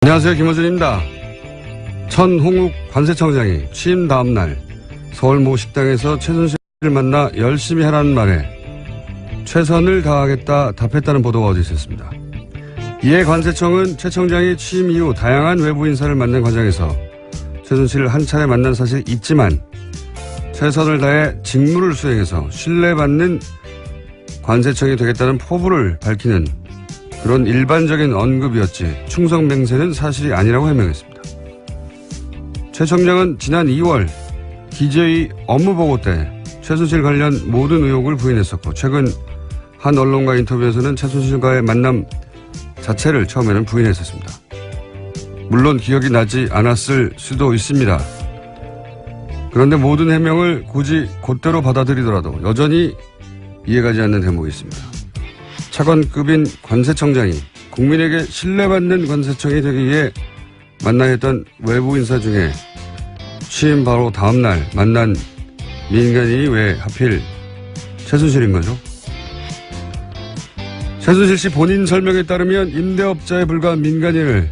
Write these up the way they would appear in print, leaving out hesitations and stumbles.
안녕하세요. 김어준입니다. 천홍욱 관세청장이 취임 다음 날 서울 모 식당에서 최순실을 만나 열심히 하라는 말에 최선을 다하겠다 답했다는 보도가 어제 있었습니다. 이에 관세청은 최 청장이 취임 이후 다양한 외부 인사를 만난 과정에서 최순실을 한 차례 만난 사실이 있지만 최선을 다해 직무를 수행해서 신뢰받는 관세청이 되겠다는 포부를 밝히는 그런 일반적인 언급이었지 충성맹세는 사실이 아니라고 해명했습니다. 최 청장은 지난 2월 기재위 업무보고 때 최순실 관련 모든 의혹을 부인했었고 최근 한 언론과 인터뷰에서는 최순실과의 만남 자체를 처음에는 부인했었습니다. 물론 기억이 나지 않았을 수도 있습니다. 그런데 모든 해명을 굳이 곧대로 받아들이더라도 여전히 이해가지 않는 대목이 있습니다. 차관급인 관세청장이 국민에게 신뢰받는 관세청이 되기 위해 만나야 했던 외부 인사 중에 취임 바로 다음 날 만난 민간인이 왜 하필 최순실인 거죠? 최순실 씨 본인 설명에 따르면 임대업자에 불과한 민간인을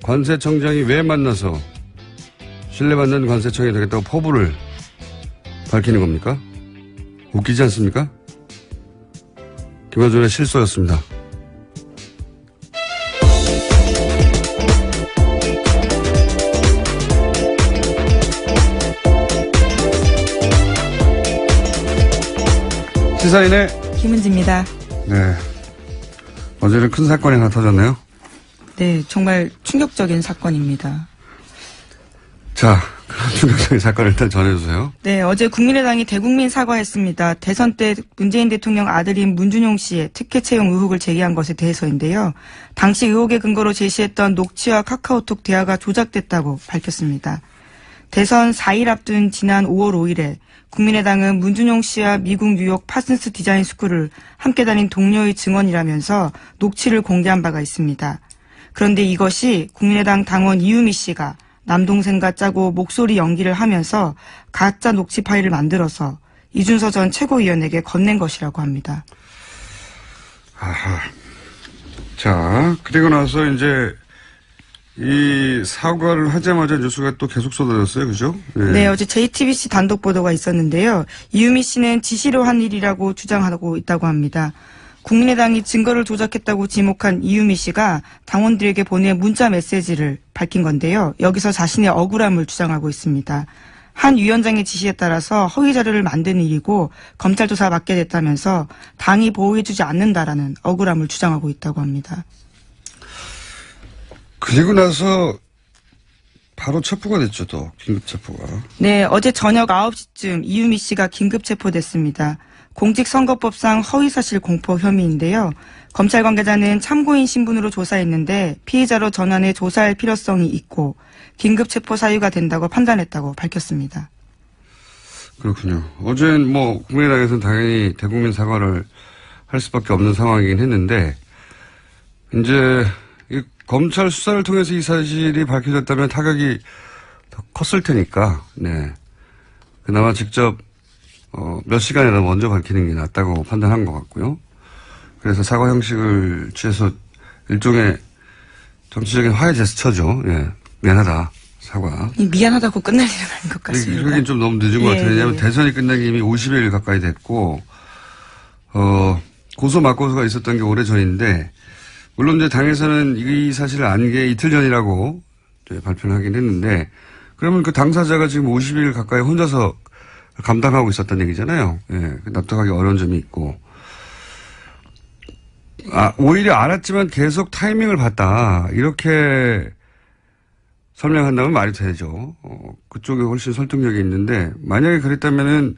관세청장이 왜 만나서 신뢰받는 관세청이 되겠다고 포부를 밝히는 겁니까? 웃기지 않습니까? 김어준의 실소였습니다. 시사인의 김은지입니다. 네. 어제는 큰 사건이 하나 터졌네요. 네, 정말 충격적인 사건입니다. 자, 그런 충격적인 사건을 일단 전해주세요. 네, 어제 국민의당이 대국민 사과했습니다. 대선 때 문재인 대통령 아들인 문준용 씨의 특혜 채용 의혹을 제기한 것에 대해서인데요. 당시 의혹의 근거로 제시했던 녹취와 카카오톡 대화가 조작됐다고 밝혔습니다. 대선 4일 앞둔 지난 5월 5일에 국민의당은 문준용 씨와 미국 뉴욕 파슨스 디자인 스쿨을 함께 다닌 동료의 증언이라면서 녹취를 공개한 바가 있습니다. 그런데 이것이 국민의당 당원 이유미 씨가 남동생과 짜고 목소리 연기를 하면서 가짜 녹취 파일을 만들어서 이준서 전 최고위원에게 건넨 것이라고 합니다. 아하. 자, 그리고 나서 이제 이 사과를 하자마자 뉴스가 또 계속 쏟아졌어요. 그죠? 네, 어제 JTBC 단독 보도가 있었는데요. 이유미 씨는 지시로 한 일이라고 주장하고 있다고 합니다. 국민의당이 증거를 조작했다고 지목한 이유미 씨가 당원들에게 보낸 문자 메시지를 밝힌 건데요. 여기서 자신의 억울함을 주장하고 있습니다. 한 위원장의 지시에 따라서 허위 자료를 만든 일이고 검찰 조사 받게 됐다면서 당이 보호해주지 않는다라는 억울함을 주장하고 있다고 합니다. 그리고 나서 바로 체포가 됐죠, 또. 긴급 체포가. 네, 어제 저녁 9시쯤 이유미 씨가 긴급 체포됐습니다. 공직선거법상 허위사실 공표 혐의인데요. 검찰 관계자는 참고인 신분으로 조사했는데 피의자로 전환해 조사할 필요성이 있고 긴급 체포 사유가 된다고 판단했다고 밝혔습니다. 그렇군요. 어제는 뭐 국민의당에서는 당연히 대국민 사과를 할 수밖에 없는 상황이긴 했는데 이제 이 검찰 수사를 통해서 이 사실이 밝혀졌다면 타격이 더 컸을 테니까 네. 그나마 직접 몇 시간이나 먼저 밝히는 게 낫다고 판단한 것 같고요. 그래서 사과 형식을 취해서 일종의 정치적인 화해 제스처죠. 예. 미안하다. 사과. 미안하다고 끝날 일은 아닌 것 같습니다. 그러긴 좀 너무 늦은 것 같아요. 왜냐하면 대선이 끝나기 이미 50일 가까이 됐고, 고소 맞고소가 있었던 게 오래전인데, 물론 이제 당에서는 이 사실을 안 게 이틀 전이라고 발표를 하긴 했는데, 그러면 그 당사자가 지금 50일 가까이 혼자서 감당하고 있었던 얘기잖아요. 예, 납득하기 어려운 점이 있고. 오히려 알았지만 계속 타이밍을 봤다. 이렇게 설명한다면 말이 되죠. 그쪽에 훨씬 설득력이 있는데, 만약에 그랬다면은,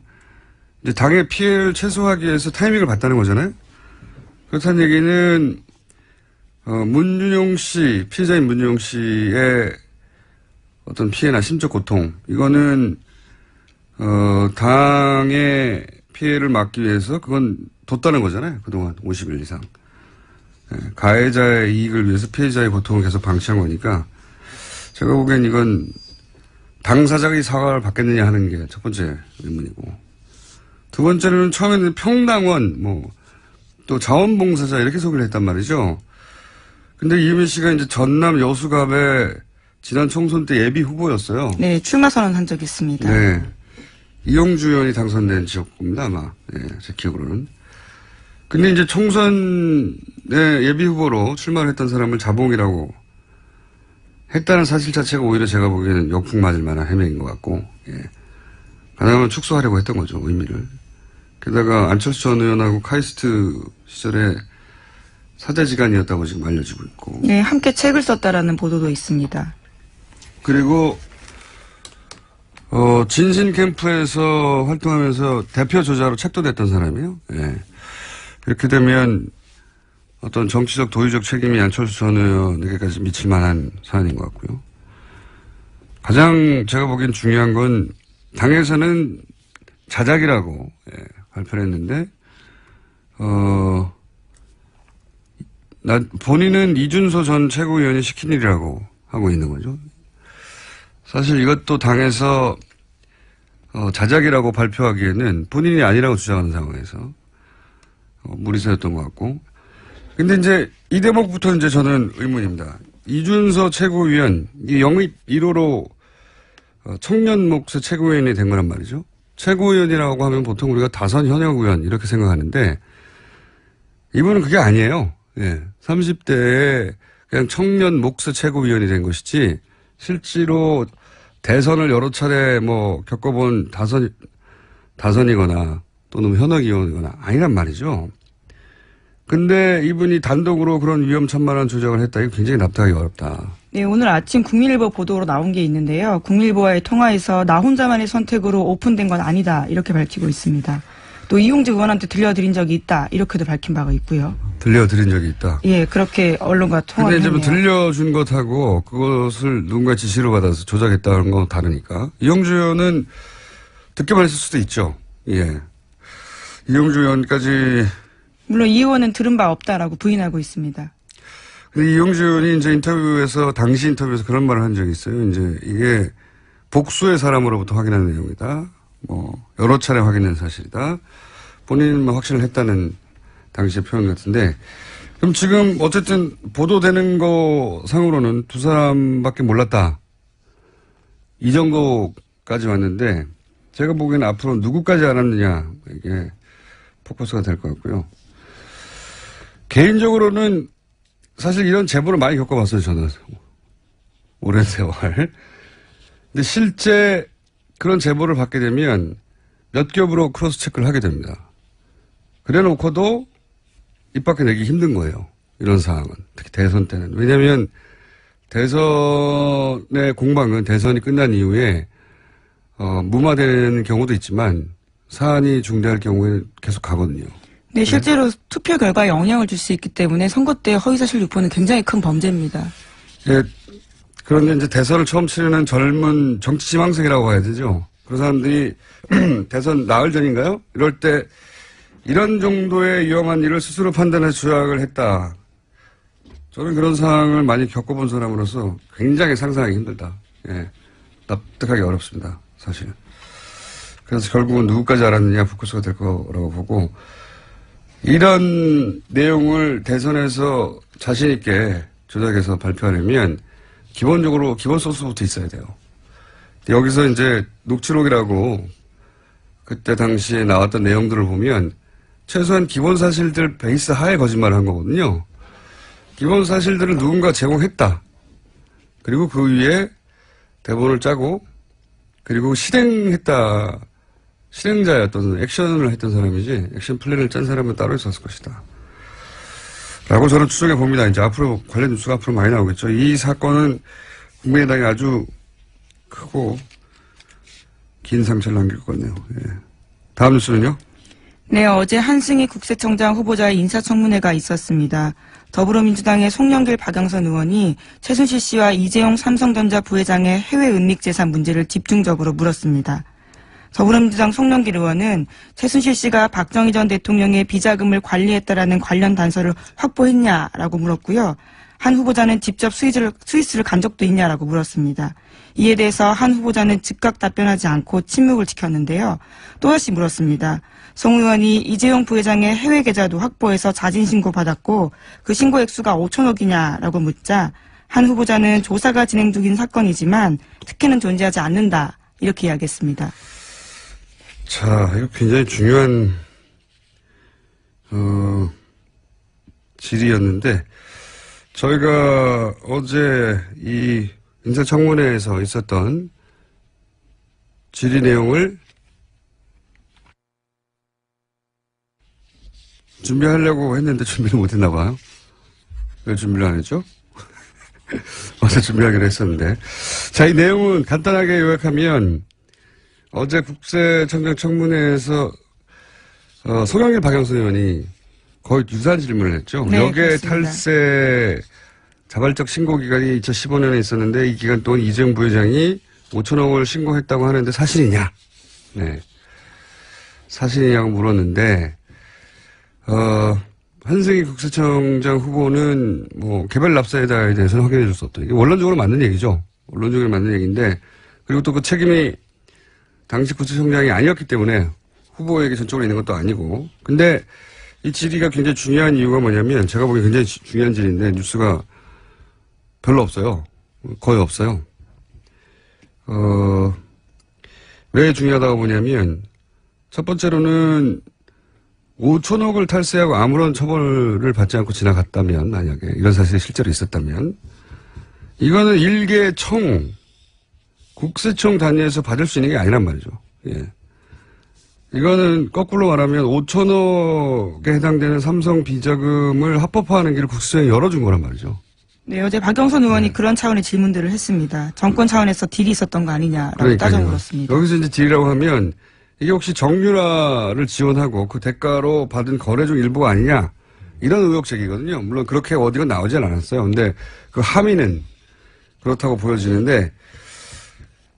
이제 당의 피해를 최소화하기 위해서 타이밍을 봤다는 거잖아요? 그렇다는 얘기는, 문준용 씨, 피해자인 문준용 씨의 어떤 피해나 심적 고통, 이거는, 당의 피해를 막기 위해서 그건 뒀다는 거잖아요. 그동안 50일 이상. 가해자의 이익을 위해서 피해자의 고통을 계속 방치한 거니까 제가 보기엔 이건 당사자가 이 사과를 받겠느냐 하는 게 첫 번째 의문이고 두 번째는 처음에는 평당원 또 자원봉사자 이렇게 소개를 했단 말이죠. 근데 이유미 씨가 이제 전남 여수갑에 지난 총선 때 예비 후보였어요. 네, 출마 선언한 적이 있습니다. 네. 이용주 의원이 당선된 지역구입니다, 아마. 네, 제 기억으로는. 근데 이제 총선에 예비 후보로 출마를 했던 사람을 자봉이라고 했다는 사실 자체가 오히려 제가 보기에는 역풍 맞을 만한 해명인 것 같고, 예. 가능하면 축소하려고 했던 거죠, 의미를. 게다가 안철수 전 의원하고 카이스트 시절에 사제지간이었다고 지금 알려지고 있고. 네, 함께 책을 썼다라는 보도도 있습니다. 그리고, 진신 캠프에서 활동하면서 대표 저자로 책도 냈던 사람이에요. 예. 이렇게 되면 어떤 정치적 도의적 책임이 안철수 전 의원에게까지 미칠 만한 사안인 것 같고요. 가장 제가 보기엔 중요한 건 당에서는 자작이라고 발표를 했는데 본인은 이준서 전 최고위원이 시킨 일이라고 하고 있는 거죠. 사실 이것도 당에서 자작이라고 발표하기에는 본인이 아니라고 주장하는 상황에서 무리수였던 것 같고. 근데 이제 이 대목부터 이제 저는 의문입니다. 이준서 최고위원, 이 영입 1호로 청년 몫의 최고위원이 된 거란 말이죠. 최고위원이라고 하면 보통 우리가 다선 현역 의원 이렇게 생각하는데 이분은 그게 아니에요. 예. 30대에 그냥 청년 몫의 최고위원이 된 것이지 실제로 대선을 여러 차례 겪어본 다선이거나 또는 현역 의원이거나 아니란 말이죠. 근데 이분이 단독으로 그런 위험천만한 조작을 했다. 이거 굉장히 납득하기 어렵다. 네, 오늘 아침 국민일보 보도로 나온 게 있는데요. 국민일보와의 통화에서 나 혼자만의 선택으로 오픈된 건 아니다. 이렇게 밝히고 있습니다. 또 이용주 의원한테 들려드린 적이 있다. 이렇게도 밝힌 바가 있고요. 들려드린 적이 있다. 예, 그렇게 언론과 통화를 했네요. 근데 이제 들려준 것하고 그것을 누군가 지시를 받아서 조작했다는 건 다르니까. 이용주 의원은 듣기만 했을 수도 있죠. 예. 이용주 의원까지. 물론 이 의원은 들은 바 없다라고 부인하고 있습니다. 근데 이용주 의원이 이제 당시 인터뷰에서 그런 말을 한 적이 있어요. 이제 이게 복수의 사람으로부터 확인한 내용이다. 여러 차례 확인한 사실이다. 본인은 확신을 했다는 당시의 표현 같은데. 그럼 지금 어쨌든 보도되는 거 상으로는 두 사람밖에 몰랐다. 이 정도까지 왔는데 제가 보기에는 앞으로 누구까지 알았느냐 이게 포커스가 될 것 같고요. 개인적으로는 사실 이런 제보를 많이 겪어봤어요, 저는. 오랜 세월. 근데 실제 그런 제보를 받게 되면 몇 겹으로 크로스 체크를 하게 됩니다. 그래 놓고도 입 밖에 내기 힘든 거예요. 이런 상황은. 특히 대선 때는. 왜냐하면 대선의 공방은 대선이 끝난 이후에 무마되는 경우도 있지만 사안이 중대할 경우에는 계속 가거든요. 네, 실제로 투표 결과에 영향을 줄 수 있기 때문에 선거 때 허위사실 유포는 굉장히 큰 범죄입니다. 예, 그런데 이제 대선을 처음 치르는 젊은 정치지망생이라고 해야 되죠. 그런 사람들이 대선 나흘 전인가요? 이럴 때 이런 정도의 위험한 일을 스스로 판단해서 조작을 했다. 저는 그런 상황을 많이 겪어본 사람으로서 굉장히 상상하기 힘들다. 예, 납득하기 어렵습니다. 사실. 그래서 결국은 누구까지 알았느냐 포커스가 될 거라고 보고 이런 내용을 대선에서 자신 있게 조작해서 발표하려면 기본적으로 기본 소스부터 있어야 돼요. 여기서 이제 녹취록이라고 그때 당시에 나왔던 내용들을 보면 최소한 기본 사실들 베이스 하에 거짓말을 한 거거든요. 기본 사실들을 누군가 제공했다. 그리고 그 위에 대본을 짜고 그리고 실행자였던 액션을 했던 사람이지 액션 플랜을 짠 사람은 따로 있었을 것이다. 라고 저는 추정해 봅니다. 이제 앞으로 관련 뉴스가 앞으로 많이 나오겠죠. 이 사건은 국민의당에 아주 크고 긴 상처를 남길 것 같네요. 예. 다음 뉴스는요? 네, 어제 한승희 국세청장 후보자의 인사청문회가 있었습니다. 더불어민주당의 송영길 박영선 의원이 최순실 씨와 이재용 삼성전자 부회장의 해외 은닉재산 문제를 집중적으로 물었습니다. 더불어민주당 송영길 의원은 최순실 씨가 박정희 전 대통령의 비자금을 관리했다라는 관련 단서를 확보했냐라고 물었고요. 한 후보자는 직접 스위스를 간 적도 있냐라고 물었습니다. 이에 대해서 한 후보자는 즉각 답변하지 않고 침묵을 지켰는데요. 또다시 물었습니다. 송 의원이 이재용 부회장의 해외 계좌도 확보해서 자진 신고받았고 그 신고 액수가 5천억이냐라고 묻자 한 후보자는 조사가 진행 중인 사건이지만 특혜는 존재하지 않는다. 이렇게 이야기했습니다. 자, 이거 굉장히 중요한 질의였는데 저희가 어제 이 인사청문회에서 있었던 질의 내용을 준비하려고 했는데 준비를 못했나 봐요. 왜 준비를 안 했죠? 어제 준비하기로 했었는데. 자, 이 내용은 간단하게 요약하면 어제 국세청장 청문회에서 송영길 박영선 의원이 거의 유사한 질문을 했죠. 네, 역의 그렇습니다. 탈세 자발적 신고 기간이 2015년에 있었는데 이 기간 동안 이재용 부회장이 5천억을 신고했다고 하는데 사실이냐? 네. 사실이냐고 물었는데 한승희 국세청장 후보는 뭐 개별 납세에다에 대해서는 확인해 줄 수 없다. 이게 원론적으로 맞는 얘기죠. 원론적으로 맞는 얘기인데 그리고 또 그 책임이 당시 국세청장이 아니었기 때문에 후보에게 전적으로 있는 것도 아니고. 근데 이 질의가 굉장히 중요한 이유가 뭐냐면 제가 보기엔 굉장히 중요한 질의인데 뉴스가 별로 없어요. 거의 없어요. 왜 중요하다고 보냐면 첫 번째로는 5천억을 탈세하고 아무런 처벌을 받지 않고 지나갔다면 만약에 이런 사실이 실제로 있었다면 이거는 일개 청 국세청 단위에서 받을 수 있는 게 아니란 말이죠. 예. 이거는 거꾸로 말하면 5천억에 해당되는 삼성 비자금을 합법화하는 길을 국세청이 열어준 거란 말이죠. 네, 어제 박영선 의원이 그런 차원의 질문들을 했습니다. 정권 차원에서 딜이 있었던 거 아니냐라고 따져 물었습니다. 여기서 이제 딜이라고 하면 이게 혹시 정유라를 지원하고 그 대가로 받은 거래 중 일부가 아니냐 이런 의혹 제기거든요. 물론 그렇게 어디가 나오진 않았어요. 근데 그 함의는 그렇다고 보여지는데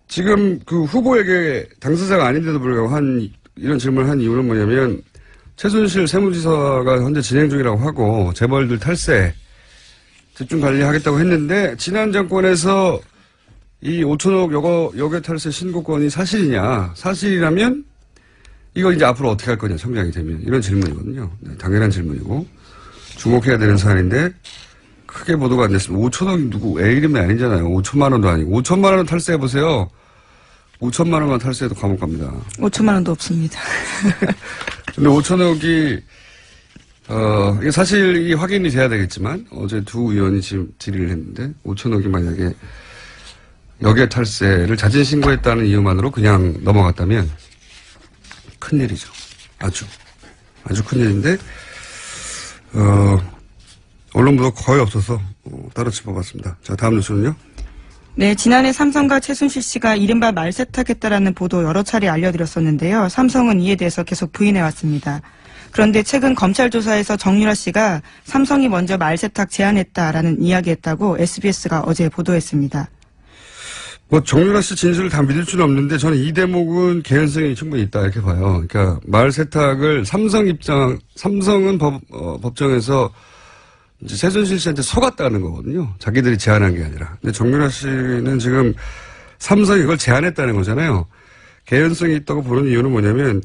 지금 그 후보에게 당사자가 아닌데도 불구하고 이런 질문을 한 이유는 뭐냐면 최순실 세무지사가 현재 진행 중이라고 하고 재벌들 탈세 집중 관리하겠다고 했는데 지난 정권에서 이 5천억 여객 탈세 신고권이 사실이냐? 사실이라면 이거 이제 앞으로 어떻게 할 거냐? 청장이 되면 이런 질문이거든요. 네, 당연한 질문이고 주목해야 되는 사안인데 크게 보도가 안 됐습니다. 5천억이 누구 애 이름이 아니잖아요. 5천만 원도 아니고 5천만 원 탈세해 보세요. 5천만 원만 탈세해도 감옥 갑니다. 5천만 원도 없습니다. 근데 5천억이 이게 사실이 확인이 돼야 되겠지만 어제 두 의원이 지금 질의를 했는데 5천억이 만약에 여객 탈세를 자진 신고했다는 이유만으로 그냥 넘어갔다면 큰일이죠. 아주 큰일인데 언론 보도 거의 없어서 따로 짚어봤습니다. 자, 다음 뉴스는요. 네, 지난해 삼성과 최순실 씨가 이른바 말세탁했다라는 보도 여러 차례 알려드렸었는데요. 삼성은 이에 대해서 계속 부인해왔습니다. 그런데 최근 검찰 조사에서 정유라 씨가 삼성이 먼저 말세탁 제안했다라는 이야기했다고 SBS가 어제 보도했습니다. 뭐 정유라 씨 진술을 다 믿을 수는 없는데 저는 이 대목은 개연성이 충분히 있다 이렇게 봐요. 그러니까 말세탁을 삼성은 법정에서 이제 최순실 씨한테 속았다는 거거든요. 자기들이 제안한 게 아니라. 근데 정유라 씨는 지금 삼성이 그걸 제안했다는 거잖아요. 개연성이 있다고 보는 이유는 뭐냐면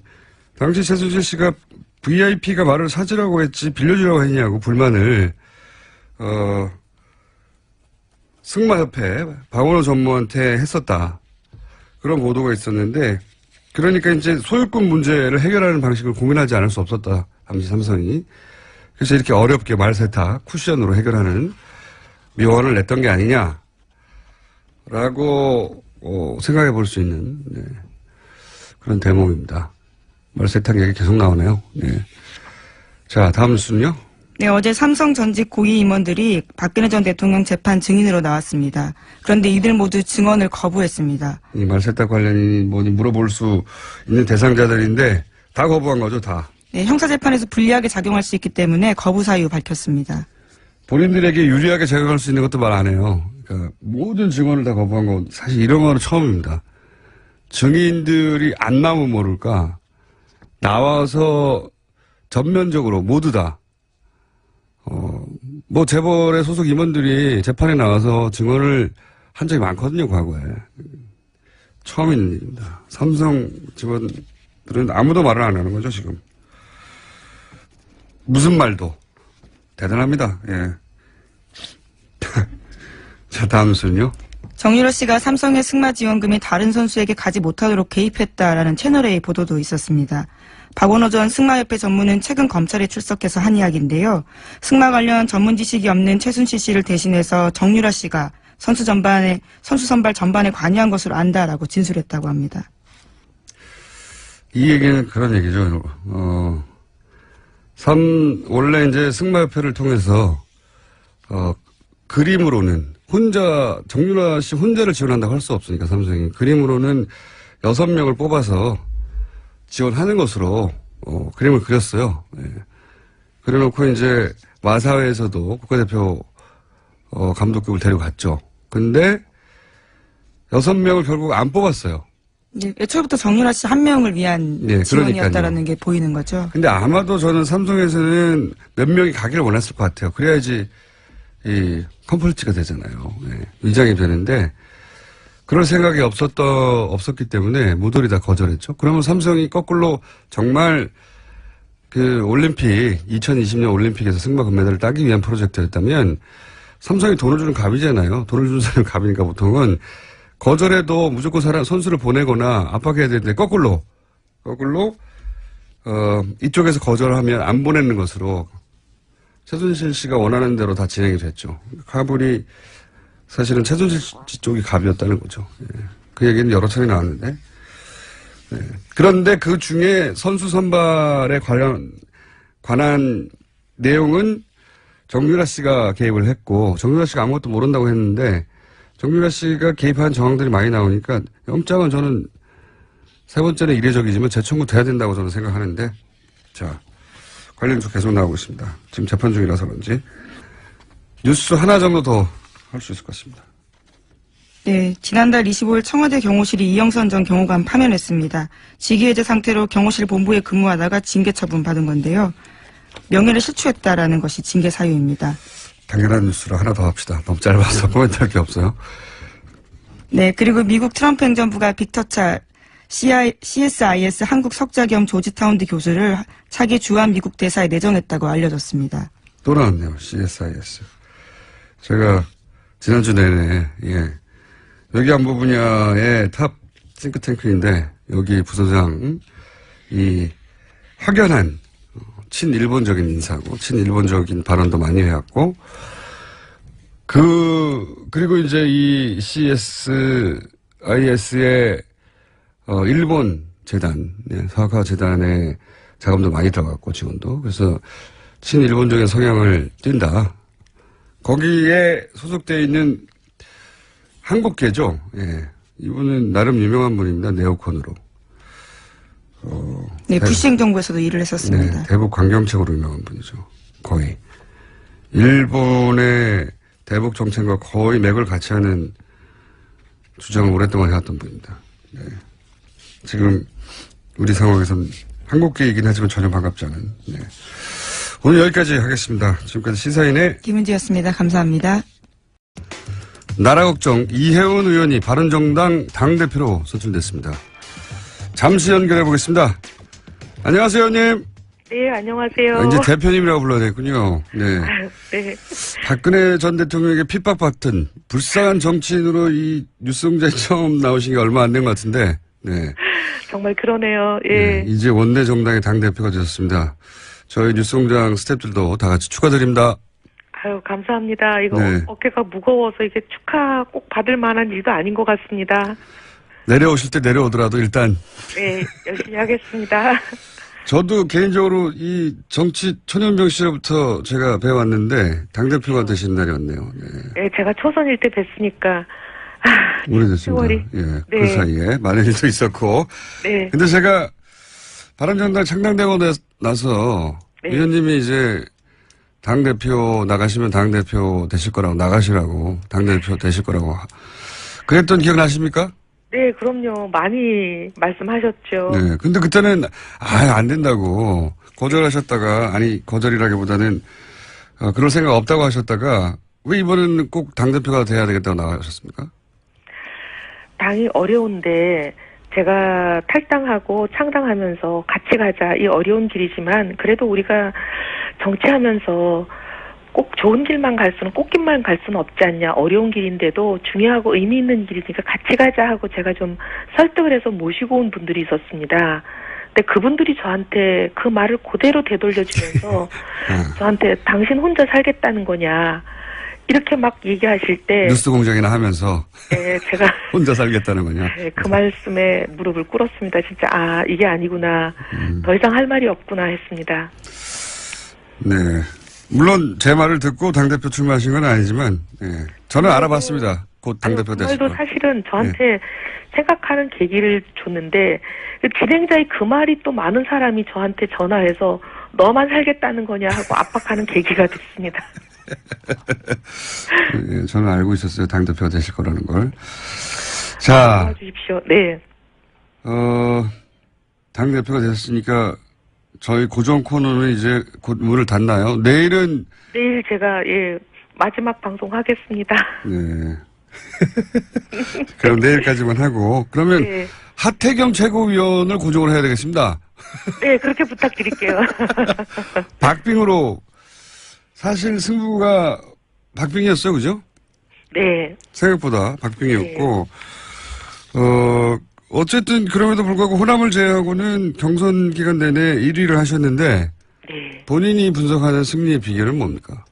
당시 최순실 씨가 VIP가 말을 사주라고 했지 빌려주라고 했냐고 불만을 승마협회 박원호 전무한테 했었다. 그런 보도가 있었는데 그러니까 이제 소유권 문제를 해결하는 방식을 고민하지 않을 수 없었다. 당시 삼성이. 그래서 이렇게 어렵게 말세탁 쿠션으로 해결하는 묘안을 냈던 게 아니냐라고 생각해 볼 수 있는 그런 대목입니다. 말세탁 얘기 계속 나오네요. 네. 자, 다음 뉴스는요. 네, 어제 삼성 전직 고위 임원들이 박근혜 전 대통령 재판 증인으로 나왔습니다. 그런데 이들 모두 증언을 거부했습니다. 이 말세탁 관련이 뭐니 물어볼 수 있는 대상자들인데 다 거부한 거죠, 다. 네, 형사재판에서 불리하게 작용할 수 있기 때문에 거부 사유 밝혔습니다. 본인들에게 유리하게 작용할 수 있는 것도 말 안 해요. 그러니까 모든 증언을 다 거부한 건 사실 이런 거는 처음입니다. 증인들이 안 나오면 모를까 나와서 전면적으로 모두 다 뭐 재벌의 소속 임원들이 재판에 나와서 증언을 한 적이 많거든요, 과거에. 처음 있는 일입니다. 삼성 직원들은 아무도 말을 안 하는 거죠, 지금. 무슨 말도. 대단합니다, 예. 자, 다음 순요. 정유라 씨가 삼성의 승마 지원금이 다른 선수에게 가지 못하도록 개입했다라는 채널A 보도도 있었습니다. 박원호 전 승마협회 전무는 최근 검찰에 출석해서 한 이야기인데요. 승마 관련 전문 지식이 없는 최순실 씨를 대신해서 정유라 씨가 선수 선발 전반에 관여한 것으로 안다라고 진술했다고 합니다. 이 얘기는 그런 얘기죠. 원래 이제 승마협회를 통해서, 그림으로는 정유라 씨 혼자를 지원한다고 할 수 없으니까 삼성이. 그림으로는 6명을 뽑아서 지원하는 것으로, 그림을 그렸어요. 예. 그래놓고 이제 마사회에서도 국가대표, 감독급을 데려갔죠. 근데 6명을 결국 안 뽑았어요. 네, 애초부터 정유라 씨 한 명을 위한 네, 지원이었다라는 게 보이는 거죠. 근데 아마도 저는 삼성에서는 몇 명이 가기를 원했을 것 같아요. 그래야지 이 컴플리츠가 되잖아요. 네, 위장이 되는데 그럴 생각이 없었기 때문에 모조리 다 거절했죠. 그러면 삼성이 거꾸로 정말 그 올림픽 2020년 올림픽에서 승마 금메달을 따기 위한 프로젝트였다면 삼성이 돈을 주는 갑이잖아요. 돈을 주는 사람이 갑이니까 보통은 거절해도 무조건 선수를 보내거나 압박해야 되는데 거꾸로 이쪽에서 거절하면 안 보내는 것으로 최순실 씨가 원하는 대로 다 진행이 됐죠. 갑을이 사실은 최순실 씨 쪽이 갑이었다는 거죠. 예. 그 얘기는 여러 차례 나왔는데. 예. 그런데 그 중에 선수 선발에 관한 내용은 정유라 씨가 개입을 했고 정유라 씨가 아무것도 모른다고 했는데 정유라 씨가 개입한 정황들이 많이 나오니까 영장은 저는 세 번째는 이례적이지만 재청구 돼야 된다고 저는 생각하는데 자 관련해서 계속 나오고 있습니다. 지금 재판 중이라서 그런지 뉴스 하나 정도 더 할 수 있을 것 같습니다. 네, 지난달 25일 청와대 경호실이 이영선 전 경호관 파면했습니다. 직위해제 상태로 경호실 본부에 근무하다가 징계 처분 받은 건데요. 명예를 실추했다라는 것이 징계 사유입니다. 당연한 뉴스로 하나 더 합시다. 너무 짧아서 코멘트할 게 없어요. 네, 그리고 미국 트럼프 행정부가 빅터 차 CSIS 한국 석자 겸 조지타운드 교수를 차기 주한 미국 대사에 내정했다고 알려졌습니다. 또 나왔네요. CSIS. 제가 지난주 내내 외교안보 분야의 탑 싱크탱크인데 여기 부서장 확연한 친일본적인 인사고 친일본적인 발언도 많이 해왔고 그리고 이제 이 CSIS의 일본 재단 사학화 재단의 자금도 많이 들어갔고 지원도 그래서 친일본적인 성향을 띈다. 거기에 소속되어 있는 한국계죠. 예. 이분은 나름 유명한 분입니다. 네오콘으로. 네, 부시 행정부에서도 일을 했었습니다. 네, 대북 강경책으로 유명한 분이죠. 거의. 일본의 대북 정책과 거의 맥을 같이 하는 주장을 오랫동안 해왔던 분입니다. 네. 지금 우리 상황에서는 한국계이긴 하지만 전혀 반갑지 않은. 네. 오늘 여기까지 하겠습니다. 지금까지 시사인의 김은지였습니다. 감사합니다. 나라 걱정 이혜원 의원이 바른정당 당대표로 선출됐습니다. 잠시 연결해 보겠습니다. 안녕하세요, 의원님. 네, 안녕하세요. 이제 대표님이라고 불러야 되겠군요. 네. 네. 박근혜 전 대통령에게 핍박받던 불쌍한 정치인으로 이 뉴스공장에 처음 나오신 게 얼마 안 된 것 같은데, 네. 정말 그러네요. 예. 네, 이제 원내 정당의 당대표가 되셨습니다. 저희 뉴스공장 스태프들도 다 같이 축하드립니다. 아유, 감사합니다. 이거 네. 어깨가 무거워서 이게 축하 꼭 받을 만한 일도 아닌 것 같습니다. 내려오실 때 내려오더라도 일단. 네, 열심히 하겠습니다. 저도 개인적으로 이 정치 초년병 시절부터 제가 배워왔는데 당대표가 되신 날이 왔네요. 네. 네, 제가 초선일 때 뵀으니까. 오래됐습니다. 10월이. 예, 네. 그 사이에 많은 일도 있었고. 네. 근데 제가 바른정당 창당되고 나서 네. 의원님이 이제 당대표 나가시면 당대표 되실 거라고 나가시라고 당대표 되실 거라고 그랬던 기억나십니까? 네, 그럼요. 많이 말씀하셨죠. 네. 근데 그때는 안 된다고 거절하셨다가 거절이라기보다는 그럴 생각 없다고 하셨다가 왜 이번에는 꼭 당대표가 돼야 되겠다고 나가셨습니까? 당이 어려운데 제가 탈당하고 창당하면서 같이 가자. 이 어려운 길이지만 그래도 우리가 정치하면서 꼭 좋은 길만 갈 수는 꽃길만 갈 수는 없지 않냐. 어려운 길인데도 중요하고 의미 있는 길이니까 같이 가자 하고 제가 좀 설득을 해서 모시고 온 분들이 있었습니다. 근데 그분들이 저한테 그 말을 그대로 되돌려주면서 저한테 당신 혼자 살겠다는 거냐 이렇게 막 얘기하실 때 뉴스 공장이나 하면서 네, 제가 혼자 살겠다는 거냐? 네, 그 말씀에 무릎을 꿇었습니다. 진짜 이게 아니구나. 더 이상 할 말이 없구나 했습니다. 네. 물론 제 말을 듣고 당대표 출마하신 건 아니지만 저는 알아봤습니다. 곧 당대표 되실 그 거. 말도 사실은 저한테 생각하는 계기를 줬는데 그 진행자의 그 말이 또 많은 사람이 저한테 전화해서 너만 살겠다는 거냐 하고 압박하는 계기가 됐습니다. 예, 저는 알고 있었어요. 당대표가 되실 거라는 걸. 자, 도와주십시오. 네. 당대표가 되셨으니까 저희 고정 코너는 이제 곧 문을 닫나요? 내일 제가 마지막 방송 하겠습니다. 네. 그럼 내일까지만 하고 그러면 네. 하태경 최고위원을 고정을 해야 되겠습니다. 네, 그렇게 부탁드릴게요. 박빙으로 사실 승부가 박빙이었어요, 그죠? 네. 생각보다 박빙이었고 어쨌든 그럼에도 불구하고 호남을 제외하고는 경선 기간 내내 1위를 하셨는데 네. 본인이 분석하는 승리의 비결은 뭡니까?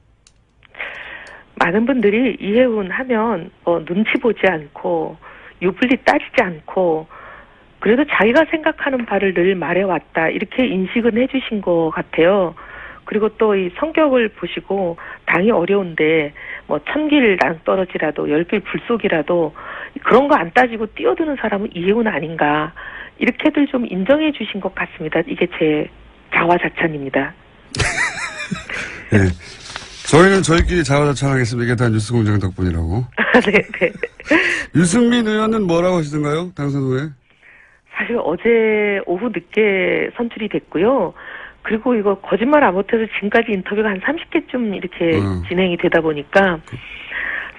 많은 분들이 이해운 하면 눈치 보지 않고 유불리 따지지 않고 그래도 자기가 생각하는 바를 늘 말해왔다 이렇게 인식은 해주신 것 같아요. 그리고 또 이 성격을 보시고 당이 어려운데 뭐 1000길 낭떠러지라도 10길 불속이라도 그런 거 안 따지고 뛰어드는 사람은 이해운 아닌가 이렇게들 좀 인정해 주신 것 같습니다. 이게 제 자화자찬입니다. 네. 저희는 저희끼리 자화자찬하겠습니다. 이게 다 뉴스공장 덕분이라고. 네. 유승민 의원은 뭐라고 하시던가요? 당선 후에? 사실 어제 오후 늦게 선출이 됐고요. 그리고 이거 거짓말 안 못해서 지금까지 인터뷰가 한 30개쯤 이렇게 진행이 되다 보니까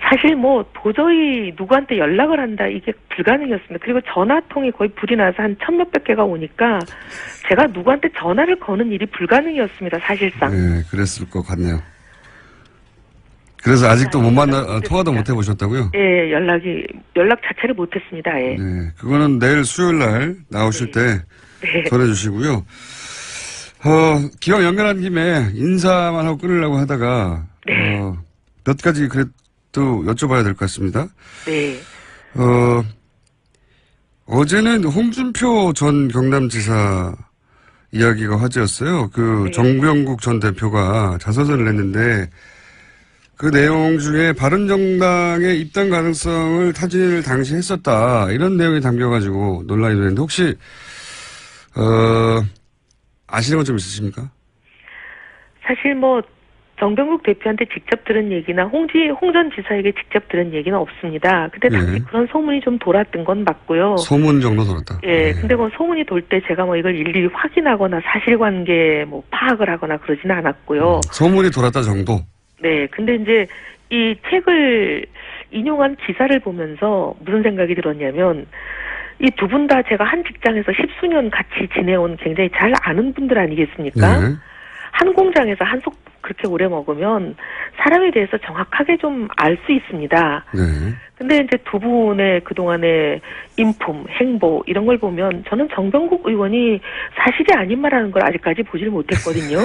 사실 뭐 도저히 누구한테 연락을 한다 이게 불가능이었습니다. 그리고 전화통이 거의 불이 나서 한 1000몇백 개가 오니까 제가 누구한테 전화를 거는 일이 불가능이었습니다. 사실상. 네, 그랬을 것 같네요. 그래서 아직도 못 통화도 못 해보셨다고요? 예, 연락 자체를 못했습니다. 예. 네, 그거는 내일 수요일 날 나오실 때 전해주시고요. 기왕 연결한 김에 인사만 하고 끊으려고 하다가 몇 가지 그래도 여쭤봐야 될 것 같습니다. 네. 어제는 홍준표 전 경남지사 이야기가 화제였어요. 정병국 전 대표가 자서전을 냈는데 그 내용 중에 바른정당의 입당 가능성을 타진을 당시 했었다. 이런 내용이 담겨가지고 논란이 되는데 혹시 아시는 건 좀 있으십니까? 사실 뭐 정병국 대표한테 직접 들은 얘기나 홍 전 지사에게 직접 들은 얘기는 없습니다. 근데 당시 그런 소문이 좀 돌았던 건 맞고요. 소문 정도 돌았다. 예, 근데 뭐 소문이 돌 때 제가 뭐 이걸 일일이 확인하거나 사실관계 뭐 파악을 하거나 그러지는 않았고요. 소문이 돌았다 정도? 네, 근데 이제 이 책을 인용한 기사를 보면서 무슨 생각이 들었냐면 이 두 분 다 제가 한 직장에서 10수년 같이 지내온 굉장히 잘 아는 분들 아니겠습니까? 네. 한 공장에서 한속 그렇게 오래 먹으면 사람에 대해서 정확하게 좀 알 수 있습니다. 네. 근데 이제 두 분의 그동안의 인품, 행보 이런 걸 보면 저는 정병국 의원이 사실이 아닌 말하는 걸 아직까지 보질 못했거든요.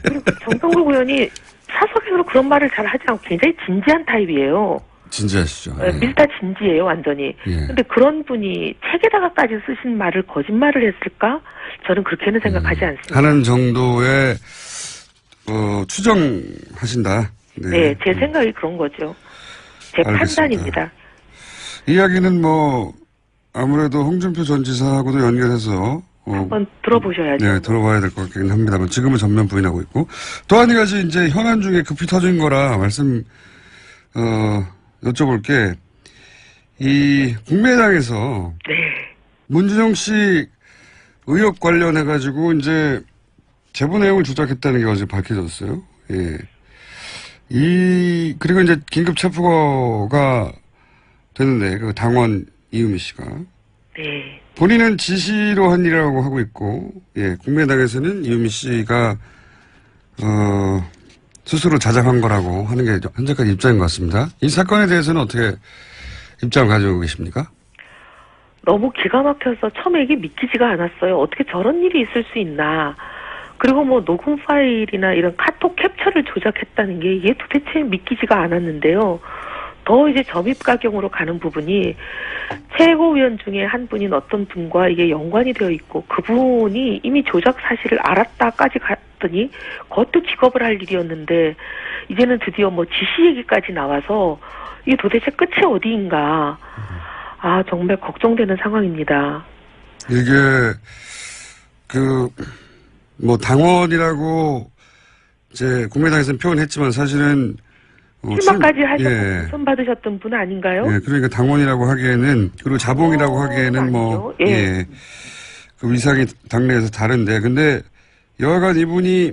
그리고 정병국 의원이 사석에서 그런 말을 잘 하지 않고 굉장히 진지한 타입이에요. 진지하시죠. 밀다 진지해요, 완전히. 근데 그런 분이 책에다가까지 쓰신 말을 거짓말을 했을까? 저는 그렇게는 생각하지 않습니다. 하는 정도의 추정하신다. 네, 제 생각이 그런 거죠. 제 알겠습니다. 판단입니다. 이야기는 뭐 아무래도 홍준표 전 지사하고도 연결해서 한번 들어보셔야죠. 네, 들어봐야 될 것 같긴 합니다만 지금은 전면 부인하고 있고 또 한 가지 이제 현안 중에 급히 터진 거라 말씀 여쭤볼게. 이 국민의당에서 문준용 씨 의혹 관련해가지고 이제 제보 내용을 조작했다는 게 어제 밝혀졌어요. 예. 그리고 이제 긴급 체포가 됐는데, 그 당원 이유미 씨가. 네. 본인은 지시로 한 일이라고 하고 있고, 예, 국민의당에서는 이유미 씨가, 스스로 자작한 거라고 하는 게 현재까지 입장인 것 같습니다. 이 사건에 대해서는 어떻게 입장을 가지고 계십니까? 너무 기가 막혀서 처음에 이게 믿기지가 않았어요. 어떻게 저런 일이 있을 수 있나. 그리고 뭐 녹음 파일이나 이런 카톡 캡처를 조작했다는 게 이게 도대체 믿기지가 않았는데요. 더 이제 점입가경으로 가는 부분이 최고위원 중에 한 분인 어떤 분과 이게 연관이 되어 있고 그분이 이미 조작 사실을 알았다까지 갔더니 그것도 기겁을 할 일이었는데 이제는 드디어 뭐 지시 얘기까지 나와서 이게 도대체 끝이 어디인가. 아, 정말 걱정되는 상황입니다. 이게, 당원이라고, 이제, 국민의당에서는 표현했지만 사실은, 출마까지 하셨고, 예. 당선 받으셨던 분 아닌가요? 예, 그러니까 당원이라고 하기에는, 그리고 자봉이라고 하기에는 뭐, 아니요. 예. 예. 그 위상이 당내에서 다른데, 근데 여하간 이분이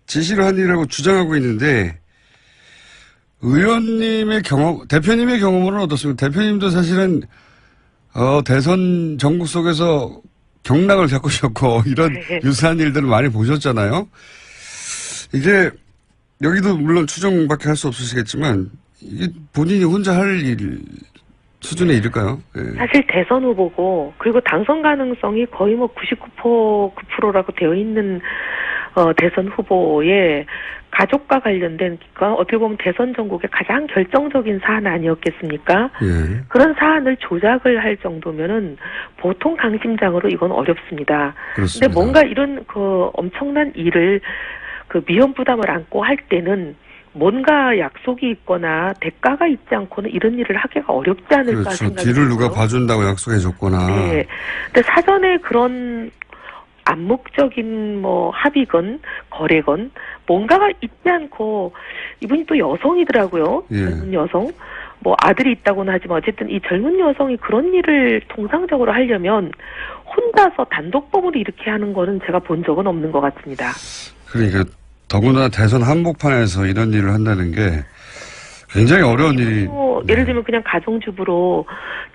지시를 한 일이라고 주장하고 있는데, 대표님의 경험은 어떻습니까? 대표님도 사실은, 대선 전국 속에서 경락을 겪으셨고, 이런 네. 유사한 일들을 많이 보셨잖아요. 이게, 여기도 물론 추정밖에 할 수 없으시겠지만, 이게 본인이 혼자 할 일 수준의 일일까요? 예. 사실 대선 후보고, 그리고 당선 가능성이 거의 뭐 99%라고 되어 있는, 대선 후보의 가족과 관련된, 그러니까 어떻게 보면 대선 전국의 가장 결정적인 사안 아니었겠습니까? 예. 그런 사안을 조작을 할 정도면은 보통 강심장으로 이건 어렵습니다. 그렇습니다. 근데 뭔가 이런 그 엄청난 일을 그 위험 부담을 안고 할 때는 뭔가 약속이 있거나 대가가 있지 않고는 이런 일을 하기가 어렵지 않을까 그렇죠. 생각이 뒤를 누가 들고요. 봐준다고 약속해줬거나. 네. 근데 사전에 그런 암묵적인 뭐 합의건 거래건 뭔가가 있지 않고 이분이 또 여성이더라고요. 예. 젊은 여성. 뭐 아들이 있다고는 하지만 어쨌든 이 젊은 여성이 그런 일을 통상적으로 하려면 혼자서 단독범으로 이렇게 하는 거는 제가 본 적은 없는 것 같습니다. 그러니까 더구나 대선 한복판에서 이런 일을 한다는 게 굉장히 어려운 일이. 예를 들면 그냥 가정주부로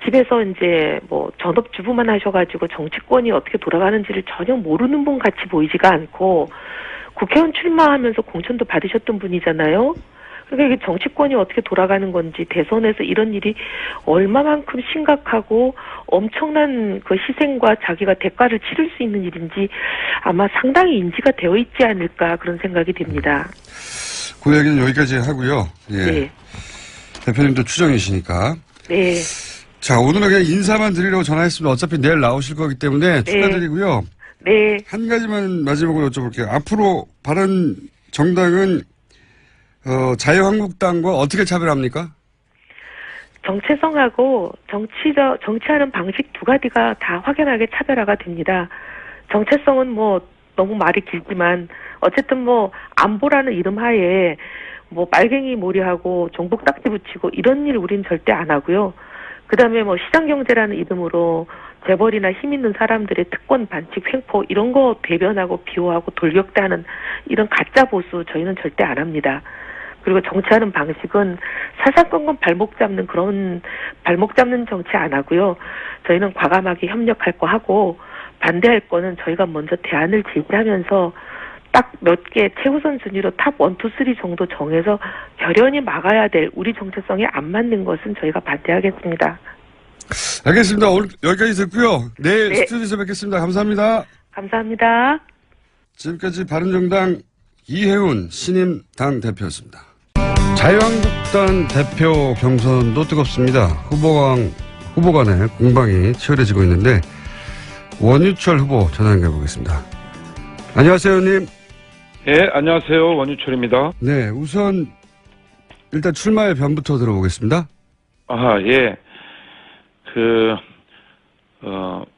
집에서 이제 뭐 전업주부만 하셔가지고 정치권이 어떻게 돌아가는지를 전혀 모르는 분 같이 보이지가 않고 국회의원 출마하면서 공천도 받으셨던 분이잖아요. 그러니까 이게 정치권이 어떻게 돌아가는 건지 대선에서 이런 일이 얼마만큼 심각하고 엄청난 그 희생과 자기가 대가를 치를 수 있는 일인지 아마 상당히 인지가 되어 있지 않을까 그런 생각이 듭니다. 그 얘기는 여기까지 하고요. 예. 네. 대표님도 추정이시니까. 네. 자, 오늘은 그냥 인사만 드리려고 전화했습니다. 어차피 내일 나오실 거기 때문에 축하드리고요. 네. 한 가지만 마지막으로 여쭤볼게요. 앞으로 바른 정당은 자유한국당과 어떻게 차별합니까? 정체성하고 정치하는 방식 두 가지가 다 확연하게 차별화가 됩니다. 정체성은 뭐 너무 말이 길지만 어쨌든 뭐 안보라는 이름 하에 뭐 빨갱이 몰이하고 종북 딱지 붙이고 이런 일 우린 절대 안 하고요. 그다음에 뭐 시장경제라는 이름으로 재벌이나 힘 있는 사람들의 특권 반칙 횡포 이런 거 대변하고 비호하고 돌격대하는 이런 가짜 보수 저희는 절대 안 합니다. 그리고 정치하는 방식은 사사건건 발목 잡는 정치 안 하고요. 저희는 과감하게 협력할 거 하고 반대할 거는 저희가 먼저 대안을 제시하면서 딱 몇 개 최우선 순위로 탑 1, 2, 3 정도 정해서 결연히 막아야 될 우리 정체성에 안 맞는 것은 저희가 반대하겠습니다. 알겠습니다. 오늘 여기까지 듣고요. 내일 네. 스튜디오에서 뵙겠습니다. 감사합니다. 감사합니다. 지금까지 바른정당 이혜훈 신임 당대표였습니다. 자유한국당 대표 경선도 뜨겁습니다. 후보 간의 공방이 치열해지고 있는데 원유철 후보 전화 연결해 보겠습니다. 안녕하세요, 의원님. 예, 안녕하세요. 원유철입니다. 네, 우선 일단 출마의 변부터 들어보겠습니다. 아, 예.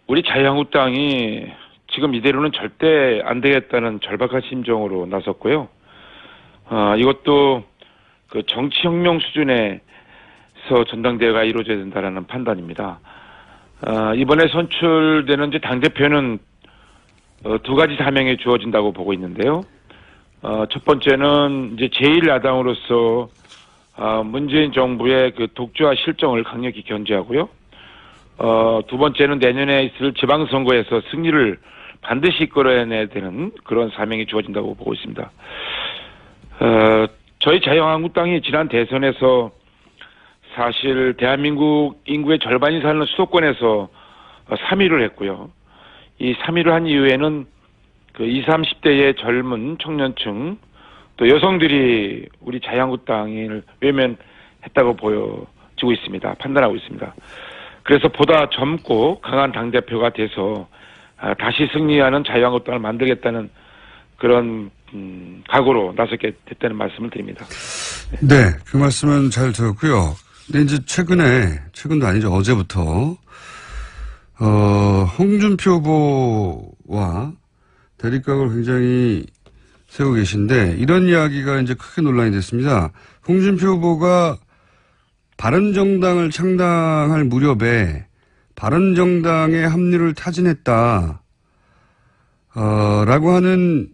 우리 자유한국당이 지금 이대로는 절대 안 되겠다는 절박한 심정으로 나섰고요. 이것도 그 정치혁명 수준에서 전당대회가 이루어져야 된다는 판단입니다. 이번에 선출되는 이제 당대표는 두 가지 사명이 주어진다고 보고 있는데요. 첫 번째는 이제 제1야당으로서 문재인 정부의 그 독주와 실정을 강력히 견제하고요. 두 번째는 내년에 있을 지방선거에서 승리를 반드시 이끌어내야 되는 그런 사명이 주어진다고 보고 있습니다. 저희 자유한국당이 지난 대선에서 사실 대한민국 인구의 절반이 사는 수도권에서 3위를 했고요. 이 3위를 한 이후에는 그 20, 30대의 젊은 청년층 또 여성들이 우리 자유한국당을 외면했다고 보여지고 있습니다. 판단하고 있습니다. 그래서 보다 젊고 강한 당대표가 돼서 다시 승리하는 자유한국당을 만들겠다는 그런 각오로 나서게 됐다는 말씀을 드립니다. 네, 그 말씀은 잘 들었고요. 근데 이제 최근도 아니죠. 어제부터 홍준표 후보와 대립각을 굉장히 세우고 계신데 이런 이야기가 이제 크게 논란이 됐습니다. 홍준표 후보가 바른정당을 창당할 무렵에 바른정당의 합류를 타진했다. 라고 하는